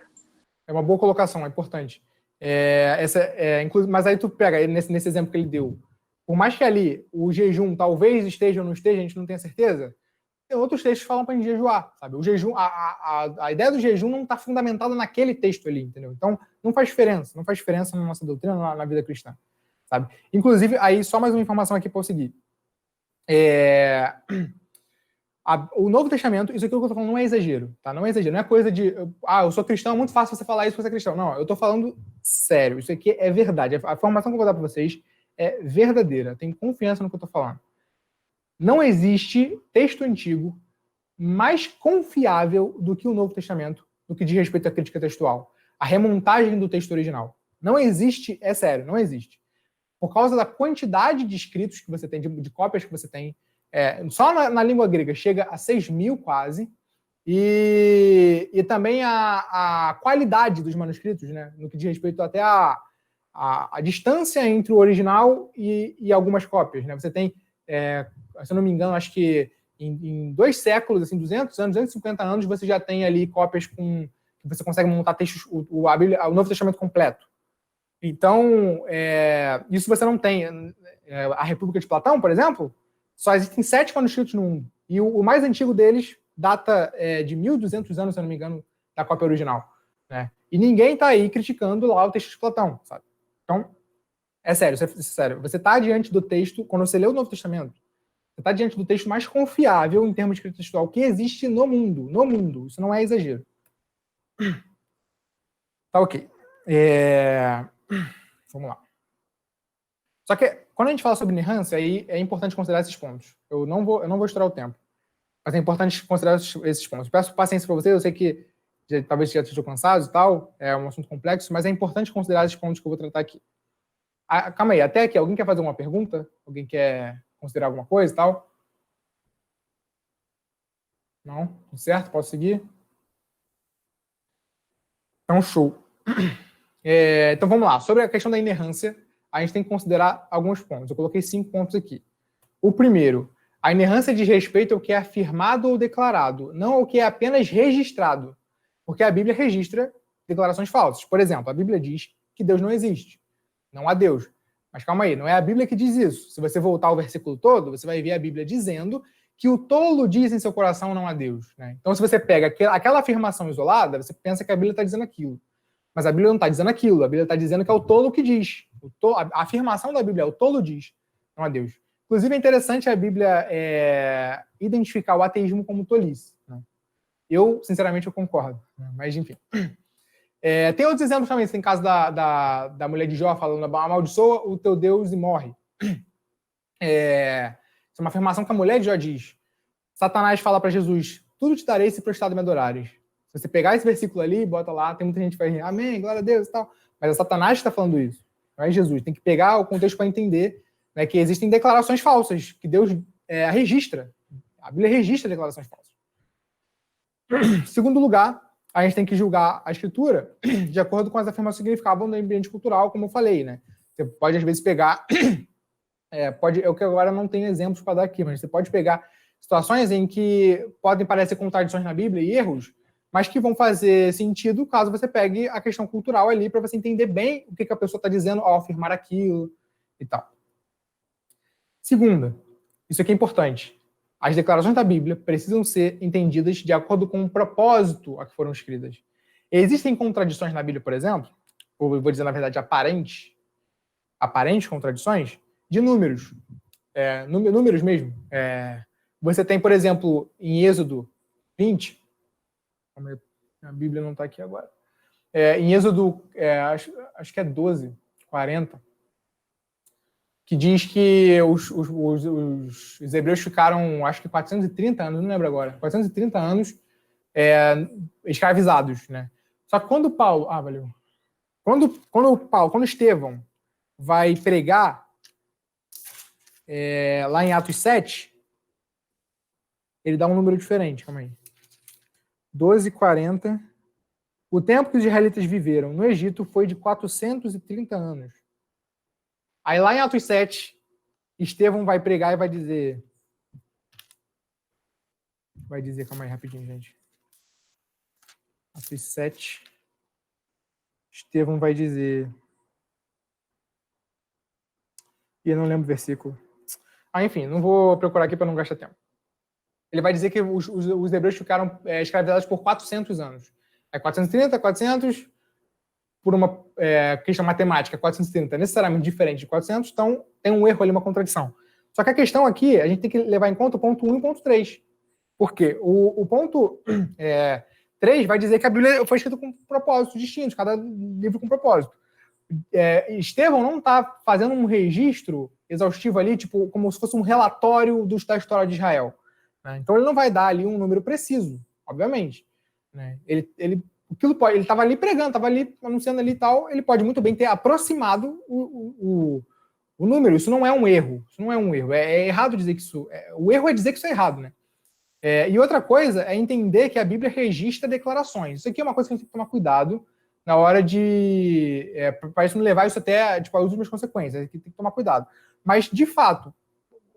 É uma boa colocação, é importante. Mas aí tu pega, nesse exemplo que ele deu, por mais que ali o jejum talvez esteja ou não esteja, a gente não tem certeza, tem outros textos que falam para a gente jejuar, sabe? O jejum, a ideia do jejum não está fundamentada naquele texto ali, entendeu? Então, não faz diferença na nossa doutrina, na vida cristã, sabe? Inclusive, aí, só mais uma informação aqui para eu seguir. O Novo Testamento, isso aqui que eu estou falando não é exagero, tá? Não é exagero, não é coisa de, eu sou cristão, é muito fácil você falar isso porque você é cristão. Não, eu estou falando sério, isso aqui é verdade. A informação que eu vou dar para vocês é verdadeira, tenho confiança no que eu estou falando. Não existe texto antigo mais confiável do que o Novo Testamento no que diz respeito à crítica textual. A remontagem do texto original. Não existe, é sério, não existe. Por causa da quantidade de escritos que você tem, de cópias que você tem, só na língua grega chega a 6.000 quase, e também a qualidade dos manuscritos, né, no que diz respeito até a distância entre o original e algumas cópias. Né? Você tem, se eu não me engano, acho que em 2 séculos, assim, 200 anos, 250 anos, você já tem ali cópias que você consegue montar textos, o Novo Testamento completo. Então, isso você não tem. A República de Platão, por exemplo, só existem 7 manuscritos no mundo. E o mais antigo deles data de 1.200 anos, se eu não me engano, da cópia original. Né? E ninguém está aí criticando lá o texto de Platão, sabe? Então, é sério. Você está diante do texto, quando você lê o Novo Testamento, você está diante do texto mais confiável em termos de escrita textual que existe no mundo. No mundo. Isso não é exagero. Tá ok. Vamos lá. Só que, quando a gente fala sobre inerrância, aí é importante considerar esses pontos. Eu não vou estourar o tempo. Mas é importante considerar esses pontos. Peço paciência para vocês, eu sei que talvez já estejam cansados e tal, é um assunto complexo, mas é importante considerar esses pontos que eu vou tratar aqui. Calma aí, até aqui, alguém quer fazer uma pergunta? Alguém quer considerar alguma coisa e tal? Não? Tudo certo? Posso seguir? Então, show. Então, vamos lá. Sobre a questão da inerrância, a gente tem que considerar alguns pontos. Eu coloquei 5 pontos aqui. O primeiro, A inerrância diz respeito ao que é afirmado ou declarado, não ao que é apenas registrado. Porque a Bíblia registra declarações falsas. Por exemplo, a Bíblia diz que Deus não existe. Não há Deus. Mas calma aí, não é a Bíblia que diz isso. Se você voltar ao versículo todo, você vai ver a Bíblia dizendo que o tolo diz em seu coração não há Deus. Né? Então, se você pega aquela afirmação isolada, você pensa que a Bíblia está dizendo aquilo. Mas a Bíblia não está dizendo aquilo. A Bíblia está dizendo que é o tolo que diz. A afirmação da Bíblia é o tolo diz, não há Deus. Inclusive, é interessante a Bíblia identificar o ateísmo como tolice. Né? Eu, sinceramente, eu concordo. Né? Mas, enfim. Tem outros exemplos também. Tem caso da mulher de Jó falando: amaldiçoa o teu Deus e morre. Isso é uma afirmação que a mulher de Jó diz. Satanás fala para Jesus: tudo te darei se prostrado me adorares. Se você pegar esse versículo ali, bota lá, tem muita gente que vai rir, amém, glória a Deus e tal. Mas é Satanás que está falando isso, não é Jesus. Tem que pegar o contexto para entender, né, que existem declarações falsas, que Deus registra. A Bíblia registra declarações falsas. Segundo lugar, a gente tem que julgar a Escritura de acordo com as afirmações que significavam no ambiente cultural, como eu falei, né? Você pode, às vezes, pegar... eu que agora não tenho exemplos para dar aqui, mas você pode pegar situações em que podem parecer contradições na Bíblia e erros, mas que vão fazer sentido caso você pegue a questão cultural ali para você entender bem o que a pessoa está dizendo ao afirmar aquilo e tal. Segunda, isso aqui é importante. As declarações da Bíblia precisam ser entendidas de acordo com o propósito a que foram escritas. Existem contradições na Bíblia, por exemplo, ou eu vou dizer, na verdade, aparentes contradições, de números. Números mesmo. Você tem, por exemplo, em Êxodo 20, a Bíblia não está aqui agora, em Êxodo, acho que é 12, 40, que diz que os hebreus ficaram, acho que 430 anos, não lembro agora, 430 anos escravizados, né? Só que quando Paulo... valeu. Quando Estevão vai pregar lá em Atos 7, ele dá um número diferente, calma aí. 12:40. O tempo que os israelitas viveram no Egito foi de 430 anos. Aí lá em Atos 7, Estevão vai pregar e vai dizer... calma aí rapidinho, gente. Atos 7. Estevão vai dizer... E eu não lembro o versículo. Enfim, não vou procurar aqui para não gastar tempo. Ele vai dizer que os hebreus ficaram escravizados por 400 anos. 430, 400, por uma questão matemática, 430 é necessariamente diferente de 400, então tem um erro ali, uma contradição. Só que a questão aqui, a gente tem que levar em conta o ponto 1 e o ponto 3. Por quê? O ponto 3 vai dizer que a Bíblia foi escrita com propósitos distintos, cada livro com propósito. Estevão não está fazendo um registro exaustivo ali, tipo, como se fosse um relatório da história de Israel. Né? Então ele não vai dar ali um número preciso, obviamente. Né? Ele estava ali pregando, estava ali anunciando ali e tal, ele pode muito bem ter aproximado o número. Isso não é um erro. Isso não é um erro. É errado dizer que isso... o erro é dizer que isso é errado, né? E outra coisa é entender que a Bíblia registra declarações. Isso aqui é uma coisa que a gente tem que tomar cuidado na hora de... para isso não levar isso até às últimas consequências. Aqui tem que tomar cuidado. Mas, de fato,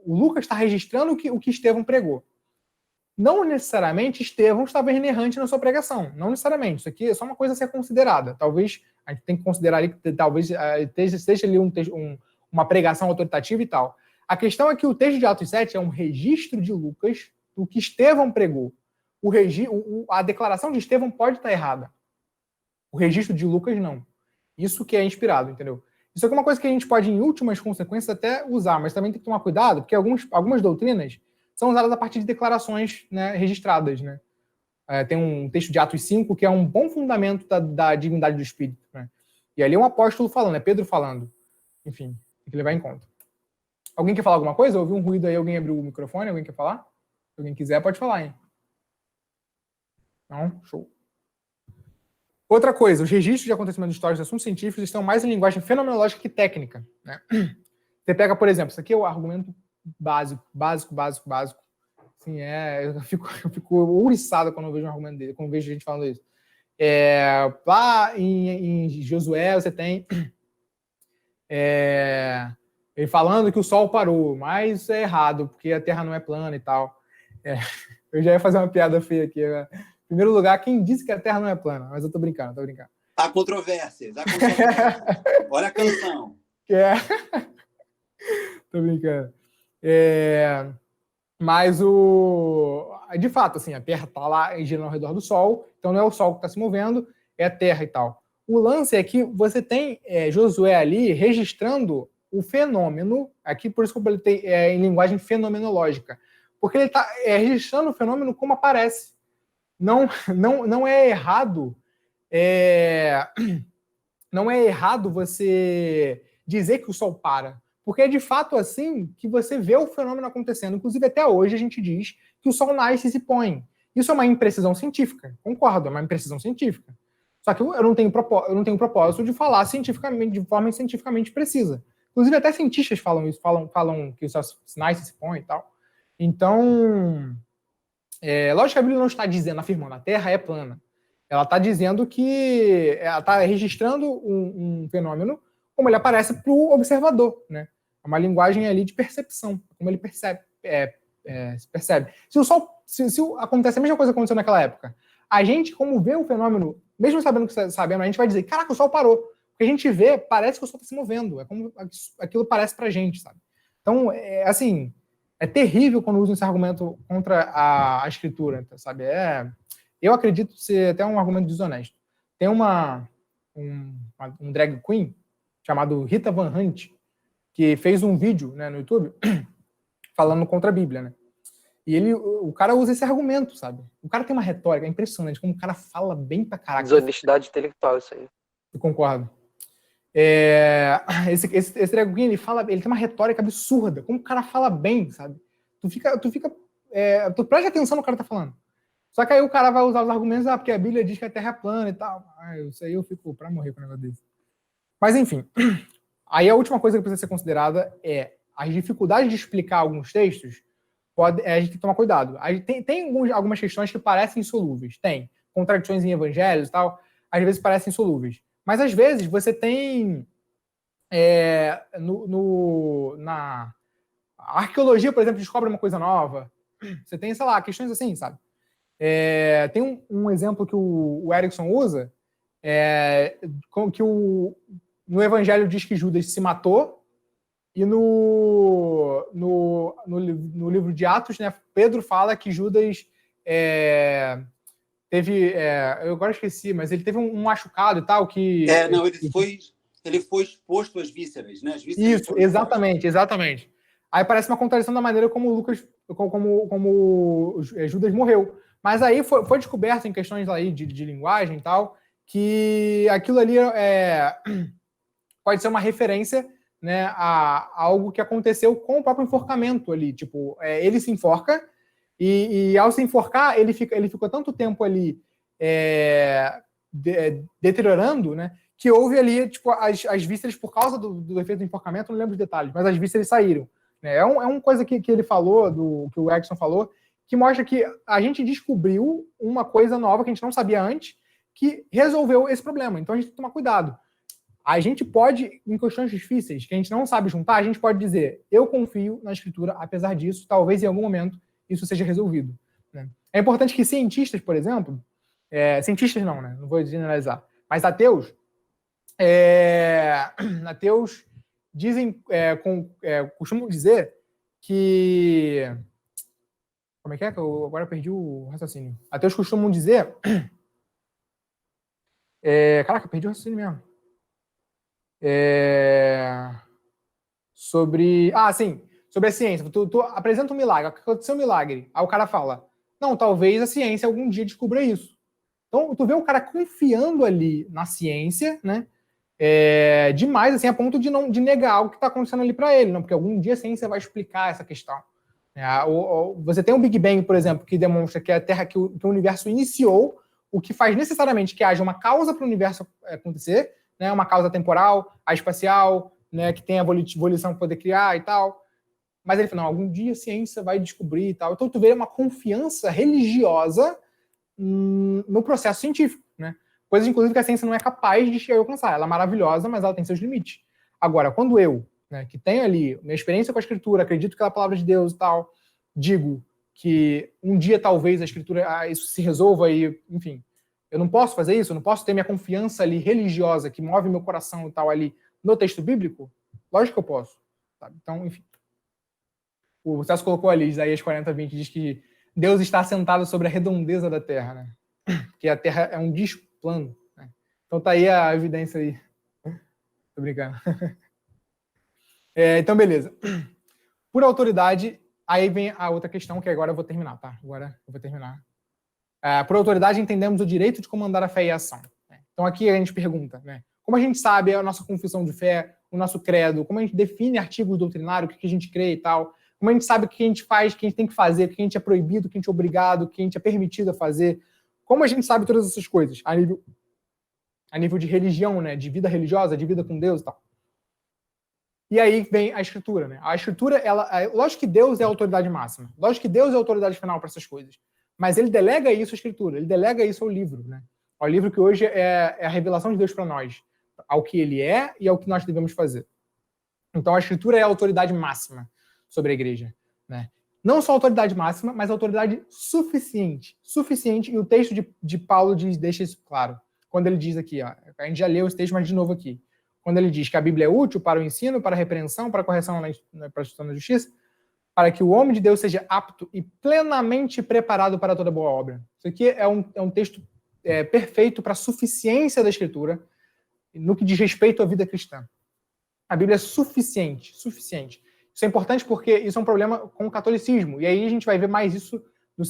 o Lucas está registrando o que Estevão pregou. Não necessariamente Estevão estava inerrante na sua pregação. Não necessariamente. Isso aqui é só uma coisa a ser considerada. Talvez a gente tem que considerar ali que talvez esteja ali uma pregação autoritativa e tal. A questão é que o texto de Atos 7 é um registro de Lucas do que Estevão pregou. A declaração de Estevão pode estar errada. O registro de Lucas não. Isso que é inspirado, entendeu? Isso é uma coisa que a gente pode, em últimas consequências, até usar, mas também tem que tomar cuidado, porque algumas doutrinas são usadas a partir de declarações, né, registradas. Né? Tem um texto de Atos 5 que é um bom fundamento da divindade do Espírito. Né? E ali é um apóstolo falando, é Pedro falando. Enfim, tem que levar em conta. Alguém quer falar alguma coisa? Eu ouvi um ruído aí, alguém abriu o microfone, alguém quer falar? Se alguém quiser, pode falar, hein? Não? Show. Outra coisa, os registros de acontecimentos históricos e assuntos científicos estão mais em linguagem fenomenológica que técnica. Né? Você pega, por exemplo, isso aqui é o argumento básico. Assim, eu fico ouriçado quando eu vejo um argumento dele, quando eu vejo gente falando isso. Lá em Josué você tem Ele falando que o Sol parou, mas isso é errado, porque a Terra não é plana e tal. Eu já ia fazer uma piada feia aqui. Né? Em primeiro lugar, quem disse que a Terra não é plana? Mas eu tô brincando. Há controvérsias. Olha a canção. Tô brincando. Mas de fato, assim, a Terra tá lá girando ao redor do Sol, então não é o Sol que está se movendo, é a Terra e tal. O lance é que você tem Josué ali registrando o fenômeno, aqui por isso que eu falei em linguagem fenomenológica, porque ele está registrando o fenômeno como aparece. Não é errado não é errado você dizer que o Sol para, porque é de fato assim que você vê o fenômeno acontecendo. Inclusive, até hoje a gente diz que o Sol nasce e se põe. Isso é uma imprecisão científica, concordo, é uma imprecisão científica. Só que eu não tenho propósito de falar cientificamente, de forma cientificamente precisa. Inclusive, até cientistas falam isso, falam que o Sol nasce e se põe e tal. Então, lógico que a Bíblia não está afirmando a Terra é plana. Ela está dizendo que ela está registrando um fenômeno como ele aparece para o observador, né? É uma linguagem ali de percepção, como ele percebe. Se percebe. Se acontece a mesma coisa que aconteceu naquela época, a gente, como vê o fenômeno, mesmo sabendo que sabendo, a gente vai dizer, caraca, o Sol parou. Porque a gente vê, parece que o Sol está se movendo. É como aquilo parece para a gente, sabe? Então, assim, é terrível quando usam esse argumento contra a Escritura, sabe? Eu acredito ser até um argumento desonesto. Tem um drag queen chamado Rita Van Hunt, que fez um vídeo, né, no YouTube falando contra a Bíblia, né? E o cara usa esse argumento, sabe? O cara tem uma retórica, é impressionante, como o cara fala bem pra caraca. Desonestidade intelectual, isso aí. Eu concordo. Esse drag queen, ele tem uma retórica absurda, como o cara fala bem, sabe? Tu presta atenção no que o cara tá falando. Só que aí o cara vai usar os argumentos, porque a Bíblia diz que a Terra é plana e tal. Isso aí eu fico pra morrer com o negócio desse. Mas enfim, aí a última coisa que precisa ser considerada é as dificuldades de explicar alguns textos. A gente tem que tomar cuidado. Tem algumas questões que parecem insolúveis. Tem contradições em evangelhos e tal, às vezes parecem insolúveis. Mas às vezes você tem na arqueologia, por exemplo, descobre uma coisa nova. Você tem, sei lá, questões assim, sabe? Tem um exemplo que o Erickson usa, que no Evangelho diz que Judas se matou, e no livro de Atos, né, Pedro fala que Judas teve... eu agora esqueci, mas ele teve um machucado e tal, que... Ele foi exposto às vísceras, né? As vísceras isso, exatamente. Aí parece uma contradição da maneira como Judas morreu. Mas aí foi descoberto em questões aí de linguagem e tal, que aquilo ali pode ser uma referência, né, a algo que aconteceu com o próprio enforcamento ali. Tipo, ele se enforca e ao se enforcar, ele ficou tanto tempo ali deteriorando, né, que houve ali tipo, as vísceras, por causa do efeito do enforcamento, não lembro os detalhes, mas as vísceras saíram. É uma coisa que ele falou, que o Erickson falou, que mostra que a gente descobriu uma coisa nova que a gente não sabia antes, que resolveu esse problema. Então a gente tem que tomar cuidado. A gente pode, em questões difíceis, que a gente não sabe juntar, a gente pode dizer, eu confio na Escritura, apesar disso, talvez em algum momento isso seja resolvido. Né? É importante que cientistas, por exemplo, cientistas não, né? Não vou generalizar, mas ateus dizem, costumam dizer que... Como é que eu agora perdi o raciocínio. Ateus costumam dizer... Caraca, eu perdi o raciocínio mesmo. Sobre a ciência. Tu apresenta um milagre, aconteceu um milagre. Aí o cara fala, não, talvez a ciência algum dia descubra isso. Então, tu vê o cara confiando ali na ciência, né? Demais, assim, a ponto de negar algo que está acontecendo ali para ele, não? Porque algum dia a ciência vai explicar essa questão. Você tem o Big Bang, por exemplo, que demonstra que a Terra, que o universo iniciou, o que faz necessariamente que haja uma causa para o universo acontecer, né? Uma causa temporal, a espacial, né? Que tem a volição para poder criar e tal. Mas ele fala, não, algum dia a ciência vai descobrir e tal. Então tu vê uma confiança religiosa no processo científico, né? Coisas, inclusive, que a ciência não é capaz de chegar a alcançar. Ela é maravilhosa, mas ela tem seus limites. Agora, quando eu né, que tenho ali minha experiência com a Escritura, acredito que é a palavra de Deus e tal, digo que um dia talvez a Escritura, isso se resolva e, enfim, eu não posso fazer isso, eu não posso ter minha confiança ali religiosa que move meu coração e tal ali no texto bíblico? Lógico que eu posso. Sabe? Então, enfim. O Celso colocou ali, Isaías 40:20, diz que Deus está assentado sobre a redondeza da terra, né? Que a terra é um disco plano. Né? Então tá aí a evidência aí. Tô brincando. Então, beleza. Por autoridade, aí vem a outra questão que agora eu vou terminar, tá? Agora eu vou terminar. Por autoridade, entendemos o direito de comandar a fé e a ação. Né? Então aqui a gente pergunta, né? Como a gente sabe a nossa confissão de fé, o nosso credo, como a gente define artigos doutrinários, o que a gente crê e tal, como a gente sabe o que a gente faz, o que a gente tem que fazer, o que a gente é proibido, o que a gente é obrigado, o que a gente é permitido a fazer, como a gente sabe todas essas coisas, a nível de religião, né, de vida religiosa, de vida com Deus e tal. E aí vem a Escritura, né? A Escritura, lógico que Deus é a autoridade máxima, lógico que Deus é a autoridade final para essas coisas, mas ele delega isso à Escritura, ele delega isso ao livro, né? Ao livro que hoje é a revelação de Deus para nós, ao que ele é e ao que nós devemos fazer. Então a Escritura é a autoridade máxima sobre a igreja, né? Não só a autoridade máxima, mas a autoridade suficiente, e o texto de Paulo deixa isso claro, quando ele diz aqui, ó, a gente já leu esse texto, mas de novo aqui, quando ele diz que a Bíblia é útil para o ensino, para a repreensão, para a correção na pratica da justiça, para que o homem de Deus seja apto e plenamente preparado para toda boa obra. Isso aqui é um texto perfeito para a suficiência da Escritura no que diz respeito à vida cristã. A Bíblia é suficiente. Isso é importante porque isso é um problema com o catolicismo. E aí a gente vai ver mais isso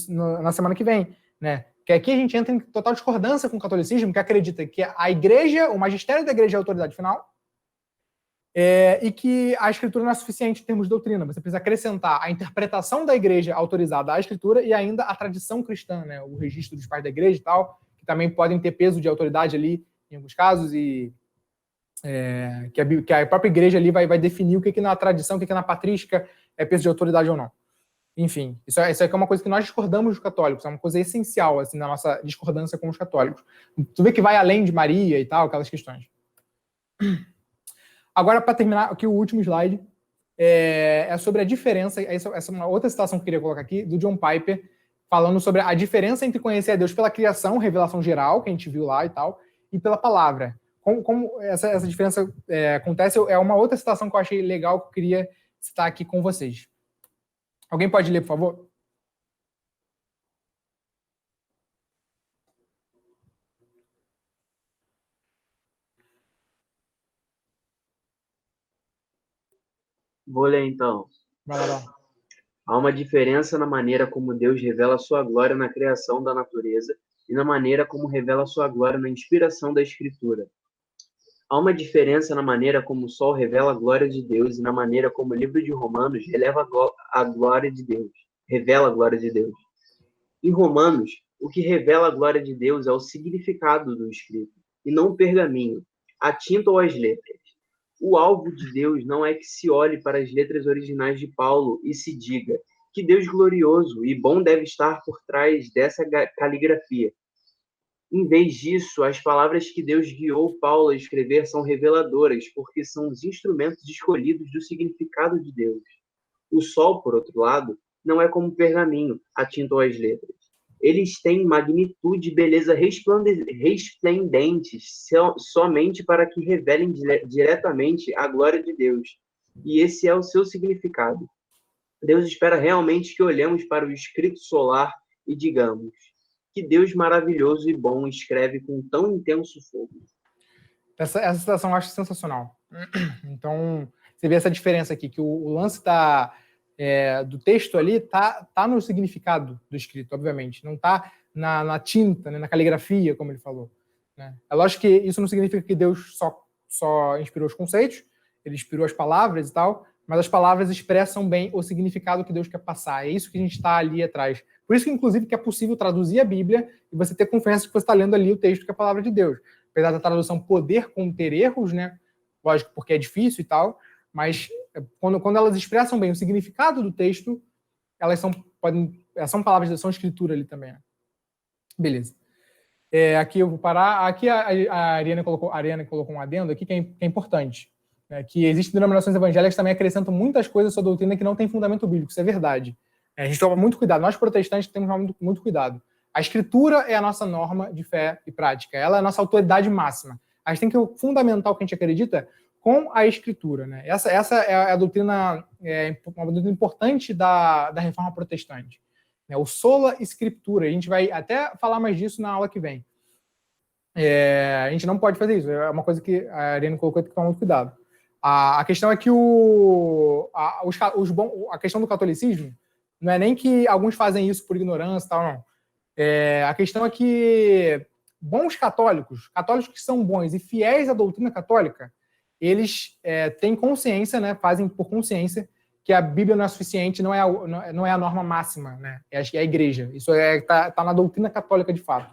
na semana que vem, né? Que aqui a gente entra em total discordância com o catolicismo, que acredita que a igreja, o magistério da igreja é a autoridade final, e que a Escritura não é suficiente em termos de doutrina. Você precisa acrescentar a interpretação da igreja autorizada à Escritura e ainda a tradição cristã, né? O registro dos pais da igreja e tal, que também podem ter peso de autoridade ali em alguns casos, e que a própria igreja ali vai definir o que na tradição, o que na patrística é peso de autoridade ou não. Enfim, isso aqui é uma coisa que nós discordamos dos católicos, é uma coisa essencial assim, na nossa discordância com os católicos. Tu vê que vai além de Maria e tal, aquelas questões. Agora, para terminar, aqui o último slide é sobre a diferença, essa é uma outra citação que eu queria colocar aqui, do John Piper, falando sobre a diferença entre conhecer a Deus pela criação, revelação geral, que a gente viu lá e tal, e pela palavra. Como essa diferença acontece, é uma outra citação que eu achei legal, que eu queria citar aqui com vocês. Alguém pode ler, por favor? Vou ler então. Vai lá. Há uma diferença na maneira como Deus revela a sua glória na criação da natureza e na maneira como revela a sua glória na inspiração da Escritura. Há uma diferença na maneira como o sol revela a glória de Deus e na maneira como o livro de Romanos revela a glória de Deus. Em Romanos, o que revela a glória de Deus é o significado do escrito, e não o pergaminho, a tinta ou as letras. O alvo de Deus não é que se olhe para as letras originais de Paulo e se diga que Deus glorioso e bom deve estar por trás dessa caligrafia. Em vez disso, as palavras que Deus guiou Paulo a escrever são reveladoras, porque são os instrumentos escolhidos do significado de Deus. O sol, por outro lado, não é como pergaminho, a tinta ou as letras. Eles têm magnitude e beleza resplendentes somente para que revelem diretamente a glória de Deus. E esse é o seu significado. Deus espera realmente que olhemos para o escrito solar e digamos: que Deus maravilhoso e bom escreve com tão intenso fogo. Essa citação eu acho sensacional. Então, você vê essa diferença aqui, que o lance do texto ali tá no significado do escrito, obviamente. Não tá na tinta, né, na caligrafia, como ele falou. Né? É lógico que isso não significa que Deus só inspirou os conceitos, ele inspirou as palavras e tal, mas as palavras expressam bem o significado que Deus quer passar. É isso que a gente está ali atrás. Por isso que, inclusive, que é possível traduzir a Bíblia e você ter confiança que você está lendo ali o texto que é a palavra de Deus. Apesar da tradução poder conter erros, né? Lógico, porque é difícil e tal, mas quando elas expressam bem o significado do texto, elas são palavras, são escritura ali também. Né? Beleza. Aqui eu vou parar. Aqui a Ariana colocou um adendo aqui que é importante. né, que existem denominações evangélicas que também acrescentam muitas coisas à sua doutrina que não tem fundamento bíblico, isso é verdade. A gente toma muito cuidado, nós protestantes temos muito cuidado. A Escritura é a nossa norma de fé e prática, ela é a nossa autoridade máxima. A gente tem que fundamentar o que a gente acredita com a Escritura, né? Essa é a doutrina, uma doutrina importante da Reforma Protestante. Né? O sola scriptura, a gente vai até falar mais disso na aula que vem. A gente não pode fazer isso, é uma coisa que a Ariane colocou, tem que tomar muito cuidado. A questão é que a questão do catolicismo não é nem que alguns fazem isso por ignorância e tal, não. A questão é que bons católicos que são bons e fiéis à doutrina católica, eles têm consciência, né, fazem por consciência que a Bíblia não é suficiente, não é a norma máxima, né, é a igreja. Isso tá na doutrina católica de fato.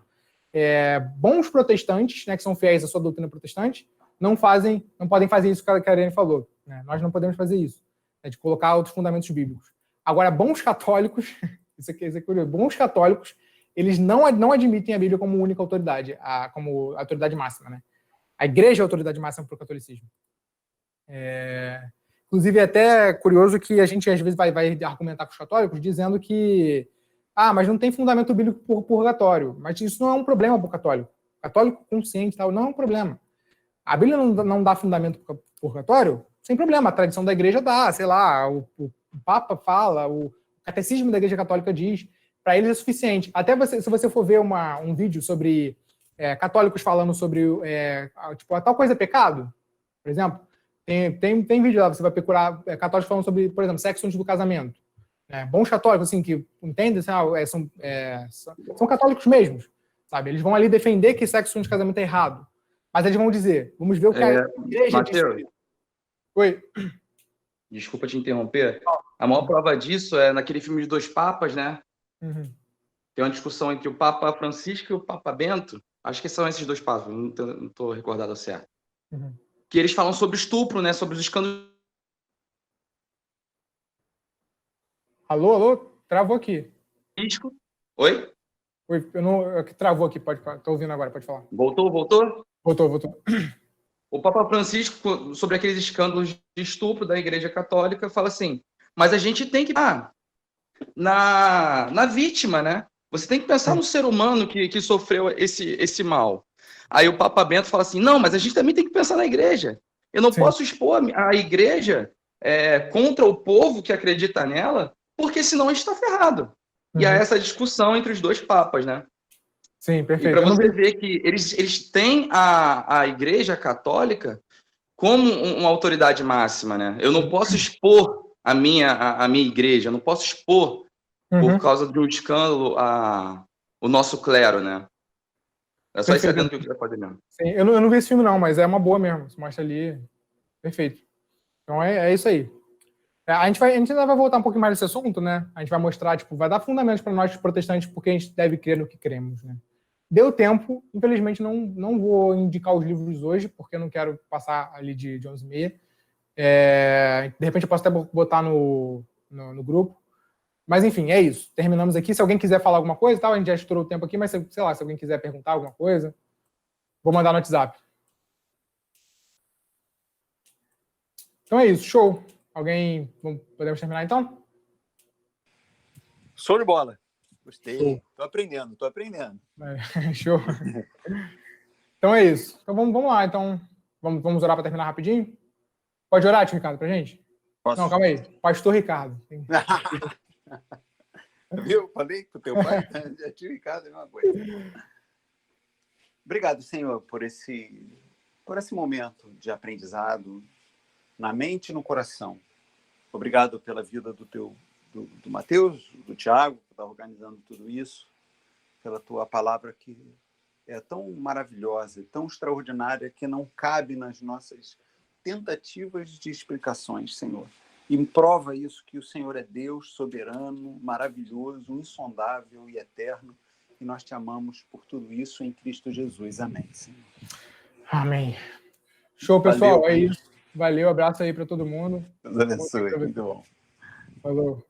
Bons protestantes, né, que são fiéis à sua doutrina protestante, não podem fazer isso que a Ariane falou. Né? Nós não podemos fazer isso, né, de colocar outros fundamentos bíblicos. Agora, bons católicos, isso é curioso, bons católicos, eles não admitem a Bíblia como única autoridade, como autoridade máxima. Né? A igreja é a autoridade máxima para o catolicismo. Inclusive, é até curioso que a gente, às vezes, vai argumentar com os católicos dizendo que mas não tem fundamento bíblico por purgatório. Mas isso não é um problema para o católico. Católico consciente tal, não é um problema. A Bíblia não dá fundamento para o purgatório? Sem problema. A tradição da igreja dá, sei lá, o Papa fala, o catecismo da Igreja Católica diz, para eles é suficiente. Até se você for ver um vídeo sobre católicos falando sobre tipo, a tal coisa é pecado, por exemplo, tem vídeo lá, você vai procurar católicos falando sobre, por exemplo, sexo antes do casamento. Bons católicos, assim, que entendem, são católicos mesmos, sabe? Eles vão ali defender que sexo antes do casamento é errado. Mas eles vão dizer, vamos ver o que a igreja Mateus, diz. Oi. Desculpa te interromper. A maior prova disso é naquele filme de Dois Papas, né? Uhum. Tem uma discussão entre o Papa Francisco e o Papa Bento. Acho que são esses dois papas, não estou recordado ao certo. Uhum. Que eles falam sobre estupro, né? Sobre os escândalos. Alô? Travou aqui. Oi? Oi, travou aqui, tô ouvindo agora, pode falar. Voltou? Voltou. O Papa Francisco, sobre aqueles escândalos de estupro da Igreja Católica, fala assim, mas a gente tem que pensar na vítima, né? Você tem que pensar no ser humano que sofreu esse mal. Aí o Papa Bento fala assim, não, mas a gente também tem que pensar na igreja. Eu não posso expor a igreja contra o povo que acredita nela, porque senão a gente está ferrado. E há essa discussão entre os dois papas, né? Sim, perfeito. E para você ver que eles têm a Igreja Católica como uma autoridade máxima, né? Eu não posso expor a minha igreja, eu não posso expor, por causa de um escândalo, o nosso clero, né? É só isso adendo que eu queria fazer mesmo. Sim, eu não vi esse filme não, mas é uma boa mesmo. Você mostra ali. Perfeito. Então é isso aí. A gente ainda vai voltar um pouquinho mais nesse assunto, né? A gente vai mostrar, tipo, vai dar fundamentos para nós protestantes porque a gente deve crer no que cremos, né? Deu tempo, infelizmente não vou indicar os livros hoje, porque eu não quero passar ali de 11h30. De repente eu posso até botar no grupo. Mas enfim, é isso. Terminamos aqui. Se alguém quiser falar alguma coisa, a gente já estourou o tempo aqui, mas sei lá, se alguém quiser perguntar alguma coisa, vou mandar no WhatsApp. Então é isso, show. Podemos terminar então? Show de bola. Gostei. Tô aprendendo. Show. Então é isso. Então vamos lá. Então, vamos orar para terminar rapidinho? Pode orar, tio Ricardo, pra gente? Posso? Não, calma aí. Pastor Ricardo. Viu? Falei com o teu pai? Tio Ricardo é uma coisa. Obrigado, Senhor, por esse momento de aprendizado na mente e no coração. Obrigado pela vida do Mateus, do Tiago, que está organizando tudo isso, pela tua palavra que é tão maravilhosa, tão extraordinária, que não cabe nas nossas tentativas de explicações, Senhor. E prova isso, que o Senhor é Deus soberano, maravilhoso, insondável e eterno, e nós te amamos por tudo isso em Cristo Jesus. Amém, Senhor. Amém. Show, pessoal. Valeu. É isso. Valeu, abraço aí para todo mundo. Deus abençoe. Muito bom. Falou.